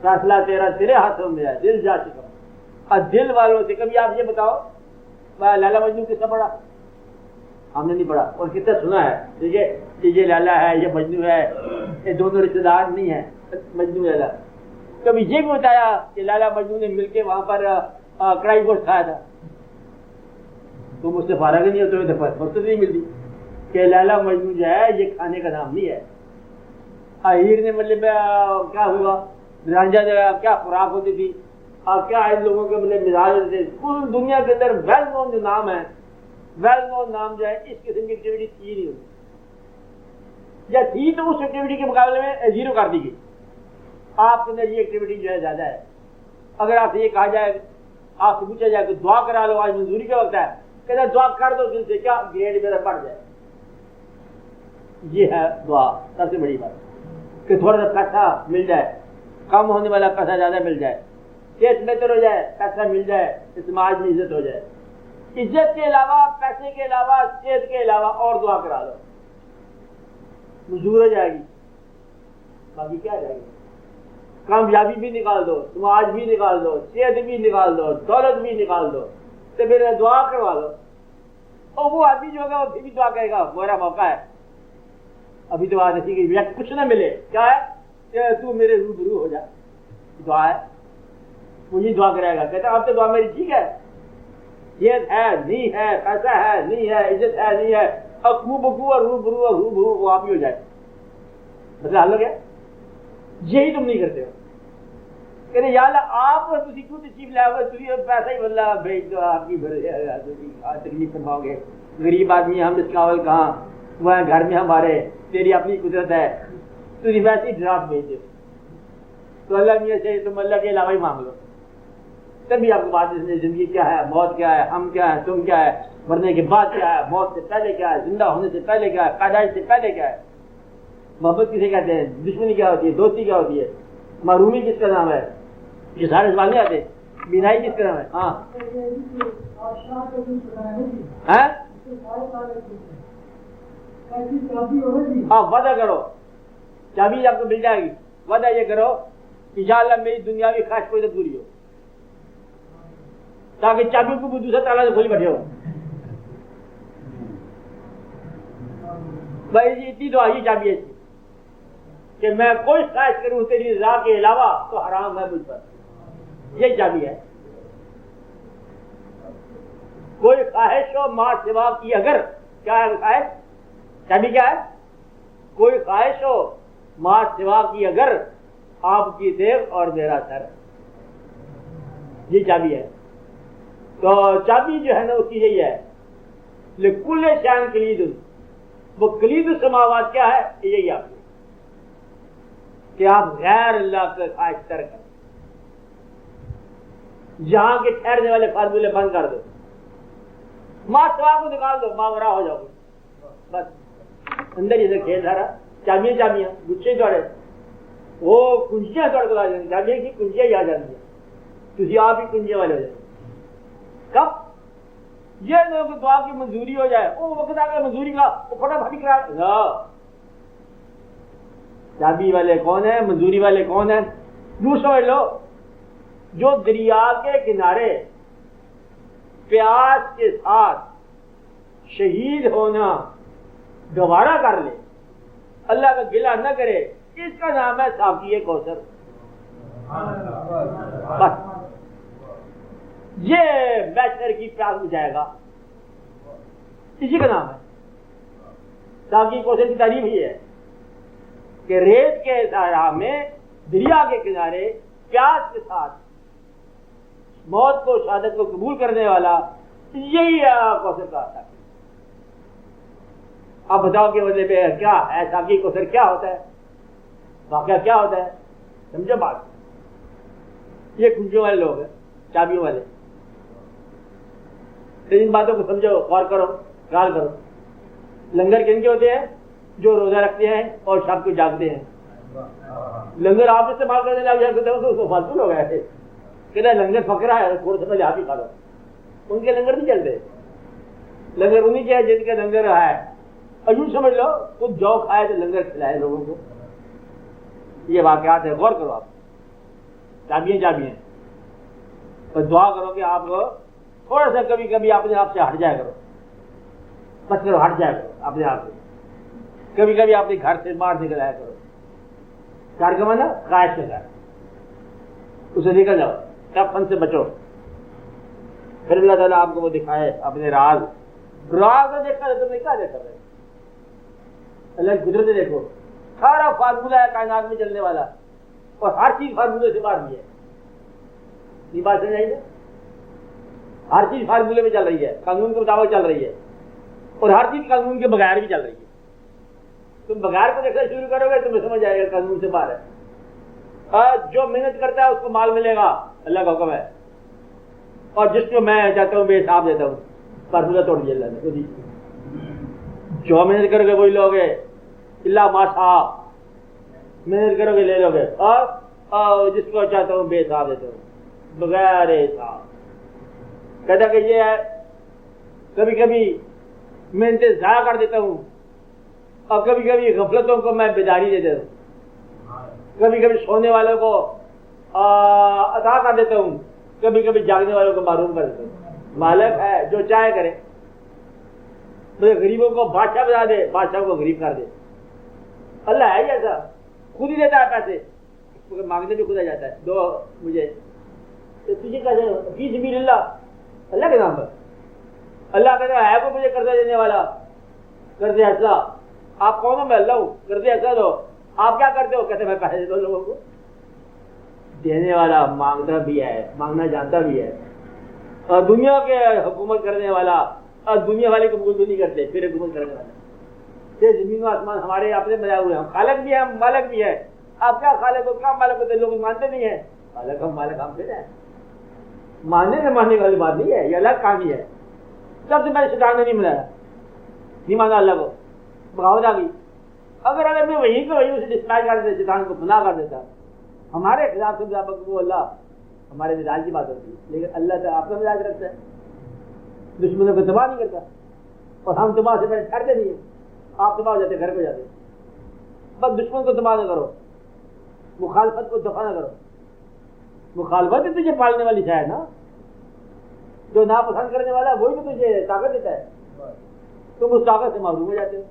فیصلہ تیرا تیرے ہاتھوں میں ہے، دل جا شکم، اور دل والوں سے کبھی آپ یہ بتاؤ لالا مجنو کس سے پڑھا، ہم نے نہیں پڑھا، اور کس سے سنا ہے، ٹھیک ہے یہ لالا ہے یہ مجنو ہے، یہ دونوں رشتے دار نہیں ہیں، مجنو لالا، کبھی یہ بھی بتایا کہ لالا مجنو نے مل کے وہاں پر کڑائی گوشت کھایا تھا، تم اس سے فارغ نہیں ہوتے ہوئے فرصت نہیں ملتی کہ لالا مجنو جو ہے یہ کھانے کا نام نہیں ہے، ہیر نے مطلب کیا ہوا، رانجھا جو کیا خوراک ہوتی تھی، اور کیا ان لوگوں کے مطلب مزاج ہوتے تھے، کل دنیا کے اندر ویل نون جو نام ہے، ویل نون نام جو ہے اس قسم کی ایکٹیویٹی تھی نہیں ہوتی، یا تھی تو اس ایکٹیویٹی کے مقابلے میں زیرو کر دی گئی، آپ کے اندر یہ ایکٹیویٹی جو ہے زیادہ ہے، اگر آپ سے یہ کہا جائے آپ سے پوچھا جائے کہ دعا کرا لو آج منظوری کا وقت ہے، کہتا دعا کر دو دل سے کیا گریڈ میرا بڑھ جائے، یہ ہے دعا سب سے بڑی بات، کہ تھوڑا سا پیسہ مل جائے، کم ہونے والا پیسہ زیادہ مل جائے، صحت بہتر ہو جائے، پیسہ مل جائے، سماج میں عزت ہو جائے، عزت کے علاوہ پیسے کے علاوہ صحت کے علاوہ اور دعا کرا لو، منظور ہو جائے گی، باقی کیا جائے گی، کامیابی بھی نکال دو، سماج بھی نکال دو، صحت بھی نکال دو، دولت بھی نکال دو، تو پھر دعا کروا دو، اور وہ آدمی جو ہوگا وہ پھر بھی دعا کرے گا، میرا موقع ہے، ابھی تو بات ایسی کہ کچھ نہ ملے، کیا ہے کہ تو میرے روبرو ہو جا، دعا ہے، مجھے دعا کرے گا، کہتا اب تو دعا میری ٹھیک ہے، صحت ہے نہیں ہے، پیسہ ہے نہیں ہے، عزت ہے نہیں ہے، اور بکو اور روبرو وہ آپ ہی ہو جائے، مطلب حل ہو گیا، یہی تم نہیں کرتے ہو، کہتے یا اللہ آپ تھی کیوں تشریف لائے ہوئے، تھی پیسہ ہی بدلا بھیج دو، آپ کی تکلیف فرماؤ گے، غریب آدمی ہم اس قابل کہاں، وہ گھر میں ہمارے، تیری اپنی قدرت ہے، تجھے ویسے ہی ڈرافٹ بھیج دے، تو اللہ میاں سے تم اللہ کے علاوہ ہی مانگ لو، تبھی آپ کو بات زندگی کیا ہے، موت کیا ہے، ہم کیا ہے، تم کیا ہے، مرنے کے بعد کیا ہے، موت سے پہلے کیا ہے، زندہ ہونے سے پہلے کیا ہے، پیدائش سے پہلے کیا ہے، محبت کسے کہتے ہیں، دشمنی کیا ہوتی ہے، دوستی کیا ہوتی ہے، محرومی کس کا نام ہے، یہ سارے سوال نہیں آتے، بینائی کس کا نام ہے، ہاں وعدہ کرو چابی آپ کو مل جائے گی، وعدہ یہ کرو انشاءاللہ میری دنیاوی خواہش کوئی تو پوری ہو، تاکہ چابی کو دوسرے تالا سے کھول بیٹھے ہو. بھائی جی اتنی تو آئی چابی ایسی کہ میں کوئی خواہش کروں تیری رضا کے علاوہ تو حرام ہے مجھ پر، یہ چابی ہے. کوئی خواہش ہو ماں سوا کی اگر، کیا ہے خواہش؟ چابی کیا ہے؟ کوئی خواہش ہو ماں سوا کی اگر، آپ کی دیو اور میرا سر، یہ چابی ہے. تو چابی جو ہے نا اس کی یہی ہے، لکل شان کلید، وہ کلید السماوات کیا ہے؟ یہی آپ کہ آپ غیر اللہ کا خواہش ترک کریں، جہاں کے ٹھہرنے والے فارمولے بند کر دو، ماں سوا کو نکال دو، ماں ورا ہو جاؤ، بس اندر یہ کھیل دھارا. چابیاں چابیاں گچھے دوڑے، وہ کنجیاں دوڑ کو آ جائیں، چابیاں کی کنجیاں ہی آ جاتی ہیں، تھی آپ ہی کنجیاں والے ہو جائیں. کب یہ لوگ دعا کی منظوری ہو جائے، وہ وقت آ گیا منظوری کا، وہ فٹافٹ کرا. چابی والے کون ہیں؟ منظوری والے کون ہیں؟ یوں سمجھ لو جو دریا کے کنارے پیاس کے ساتھ شہید ہونا گوارا کر لے، اللہ کا گلہ نہ کرے، اس کا نام ہے ساقی کوثر. بس یہ بیچر کی پیاس بجھائے گا، اسی کا نام ہے ساقی کوثر. کی تعریف یہ ہے کہ ریت کے صحرا میں دریا کے کنارے پیاس کے ساتھ موت کو، شہادت کو قبول کرنے والا، یہی کوثر کا آتا ہے. آپ بتاؤ کہ وجہ پہ کیا ہے ساقی کوثر، کیا ہوتا ہے، واقعہ کیا ہوتا ہے؟ سمجھو بات. یہ کنجیوں والے لوگ ہیں، چابیوں والے. ان باتوں کو سمجھو، غور کرو، خیال کرو. لنگر کن کے ہوتے ہیں؟ جو روزہ رکھتے ہیں اور شب کو جاگتے ہیں. لنگر آپ استعمال کرنے لگ جائے تو فالتو لوگ ہیں کہ لنگر پکڑا ہے تھوڑا سا پہلے آپ ہی کھا لو. ان کے لنگر نہیں چلتے. لنگر انہیں کیا جن کے لنگر ہے، اور یوں سمجھ لو خود جو کھائے تو لنگر کھلائے لوگوں کو. یہ واقعات ہے، غور کرو. آپ چابیاں چابیاں، اور دعا کرو کہ آپ تھوڑا سا کبھی کبھی اپنے آپ سے ہٹ جایا کرو، بس کرو ہٹ جایا کرو اپنے آپ سے. کبھی کبھی اپنے گھر سے باہر نکل آیا کرو. گھر کا مانا خواہش کا گھر، اسے نکل جاؤ، سب فن سے بچو. پھر اللہ تعالیٰ آپ کو وہ دکھائے اپنے راز. راز میں دیکھا تم نے کیا دیکھا ہے؟ اللہ کی قدرت دیکھو. سارا فارمولہ ہے کائنات میں چلنے والا، اور ہر چیز فارمولے سے باہر بھی ہے. یہ بات سمجھ آئی نا؟ ہر چیز فارمولے میں چل رہی ہے، قانون کے مطابق چل رہی ہے، اور ہر چیز قانون کے بغیر بھی چل رہی ہے. تم بغیر کو دیکھنا شروع کرو گے تمہیں سمجھ آئے گا قانون سے باہر ہے. جو محنت کرتا ہے اس کو مال ملے گا، اللہ کا حکم ہے. اور جس کو میں چاہتا ہوں بے حساب دیتا ہوں. فارمولہ توڑ دیا اللہ نے. جو محنت کرو گے وہی لو گے، اللہ ماشاء محنت کرو گے لے لو گے. اور جس کو چاہتا ہوں بے حساب دیتا ہوں، بغیر حساب. کہتا کہ یہ ہے کبھی کبھی محنتیں ضائع کر دیتا ہوں، اور کبھی کبھی غفلتوں کو میں بیداری دے دیتا ہوں. کبھی کبھی سونے والوں کو عطا کر دیتا ہوں، کبھی کبھی جاگنے والوں کو معروم کر دیتا ہوں. مالک ہے جو چاہے کرے. غریبوں کو بادشاہ بنا دے، بادشاہ کو غریب کر دے. اللہ ہے ایسا، خود ہی دیتا ہے پیسے، مانگنے بھی خود آ جاتا ہے. دو مجھے تو تجھے کیسے فی سبیل اللہ، اللہ کے نام پر. اللہ کہتا ہے وہ مجھے قرضہ دینے والا، قرض حسنا. آپ کون ہو؟ میں اللہ ہوں. قرض حسنا دو. آپ کیا کرتے ہو؟ کہتے میں پیسے دے دو لوگوں کو. دینے والا مانگتا بھی ہے، مانگنا جانتا بھی ہے. اور دنیا کے حکومت کرنے والا، اور دنیا والے قبول تو نہیں کرتے، پھر حکومت کرنے والا. یہ زمین و آسمان ہمارے اپنے بنائے ہوئے ہیں. ہم خالق بھی ہیں، ہم مالک بھی ہے. آپ کیا خالق ہو، کیا مالک ہوتے؟ لوگ مانتے نہیں ہیں. خالق ہم، مالک ہم پھر ہے. ماننے سے ماننے والی بات نہیں ہے، یہ الگ کہانی ہے. سب سے پہلے شیطان نے نہیں ملایا، نہیں مانا اللہ کو، بغاوت آ گئی. اگر اگر میں وہیں کو وہیں اسے ڈسٹرائے کر دیتا، شیطان کو گناہ کر دیتا، ہمارے خلاف سے مطابق وہ اللہ ہمارے مزاج کی بات ہوتی ہے. لیکن اللہ تو آپ کا مزاج رکھتا ہے، دشمنوں کو تباہ نہیں کرتا. اور ہم تباہ سے پہلے ٹھہرتے نہیں ہیں. آپ تباہ ہو جاتے، گھر کو جاتے. بس دشمن کو تباہ نہ کرو، مخالفت کو دفع نہ کرو. مخالفت ہی تجھے پالنے والی شاید نا، جو ناپسند کرنے والا وہی تو تجھے طاقت دیتا ہے. تم اس طاقت سے محروم ہو جاتے ہو.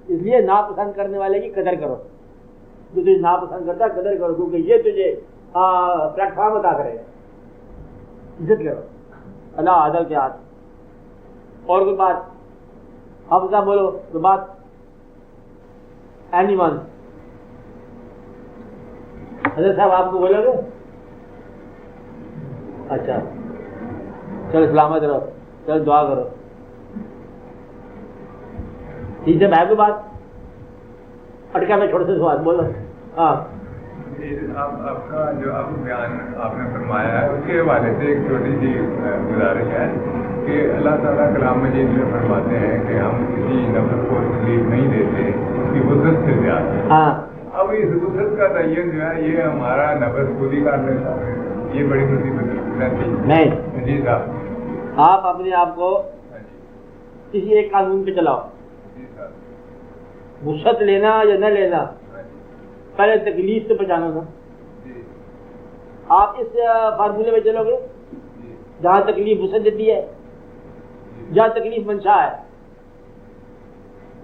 اس لیے ناپسند کرنے والے کی قدر کرو، جو تجھے ناپسند کرتا ہے قدر کرو، کیونکہ یہ تجھے پلیٹ فارم عطا کرے گا. عزت کرو، اللہ عدل کے ہاتھ. اور کوئی بات حافظہ بولو کوئی بات. اینی ون حضرت صاحب آپ کو بولو گے؟ اچھا چلو سلامت رہو، چلو دعا کرو. ٹھیک ہے بھائی کو بات اٹکا میں چھوٹے سے سوال بولو. ہاں آپ کا جو اب بیان آپ نے فرمایا ہے اس کے حوالے سے ایک چھوٹی سی گزارش ہے کہ اللہ تعالیٰ کلام مجید میں فرماتے ہیں کہ ہم کسی نفس کو تکلیف نہیں دیتے اس کی وسعت سے زیادہ. ہاں اب اس وسعت کا تعین جو ہے یہ ہمارا نفس خود ہی کر لیتا ہے، یہ بڑی مصیبت رہتی ہے. نہیں جی صاحب، آپ اپنے آپ کو کسی ایک قانون پہ چلاؤ. جی صاحب، وسعت لینا یا نہ لینا پہلے تکلیف سے بچانا نا. جی آپ اس فارمولے میں چلو گے جی جہاں تکلیف وسعت دیتی ہے، جہاں تکلیف منشا ہے،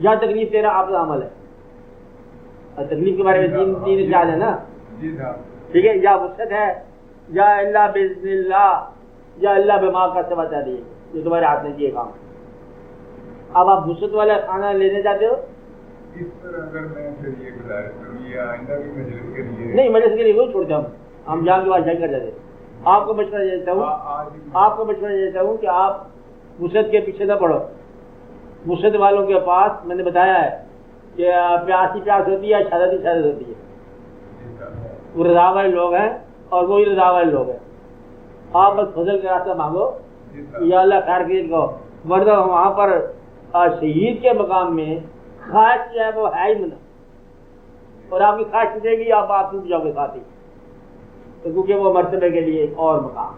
جہاں تکلیف تیرا آپ کا عمل ہے. اور تکلیف کے بارے میں تین خیال ہے نا. جی صاحب، ٹھیک ہے، یا وسعت ہے یا اللہ باذن اللہ یا اللہ بما کا سوا چاہیے، یہ تمہارے ہاتھ میں یہ کام. اب آپ وسعت والا کھانا لینے جاتے ہو. اس پر اگر میں پھر یہ گزارش کروں یہ آئندہ بھی مجلس کے لیے نہیں مجلس کے لیے وہ چھوڑتے ہم جان کے بعد جائیں کر جاتے. آپ کو مشورہ دیتا ہوں، آپ کو مشورہ دیتا ہوں کہ آپ وسعت کے پیچھے نہ پڑو. وسعت والوں کے پاس میں نے بتایا ہے کہ پیاس ہی پیاس ہوتی ہے، شہادت ہی شہادت ہوتی ہے. وہ رضا والے لوگ ہیں اور وہی رضا والے لوگ ہیں. آپ بس فضل کا راستہ مانگو، یا اللہ خیر کیے کہو. ورنہ وہاں پر شہید کے مقام میں خواہش جو ہے وہ ہے ہی منع، اور آپ کی خواہش ملے گی آپ ٹوٹ جاؤ گے ساتھ ہی. کیونکہ وہ مرتبے کے لیے ایک اور مقام،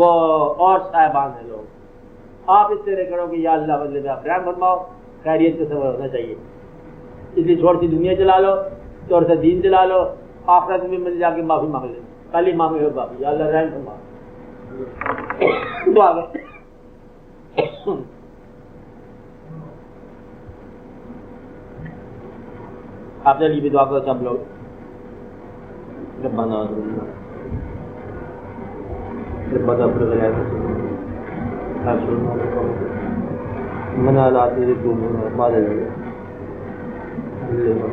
وہ اور صاحبان ہیں لوگ. آپ اس طرح کرو کہ یا اللہ بدلے میں آپ رحم فرماؤ، خیریت کا سبب ہونا چاہیے. اس لیے چھوڑ سی دنیا چلا لو، چھوڑ سا دین چلا لو، آخرت میں مل جا کے معافی مانگ لیں. کل ہی مانگے ہو معافی، یا اللہ رحم فرماؤ. تو آگے آپ نے بھی دعا کرو سب لوگ. ربنا منا لا تزغ بعد إذ هديتنا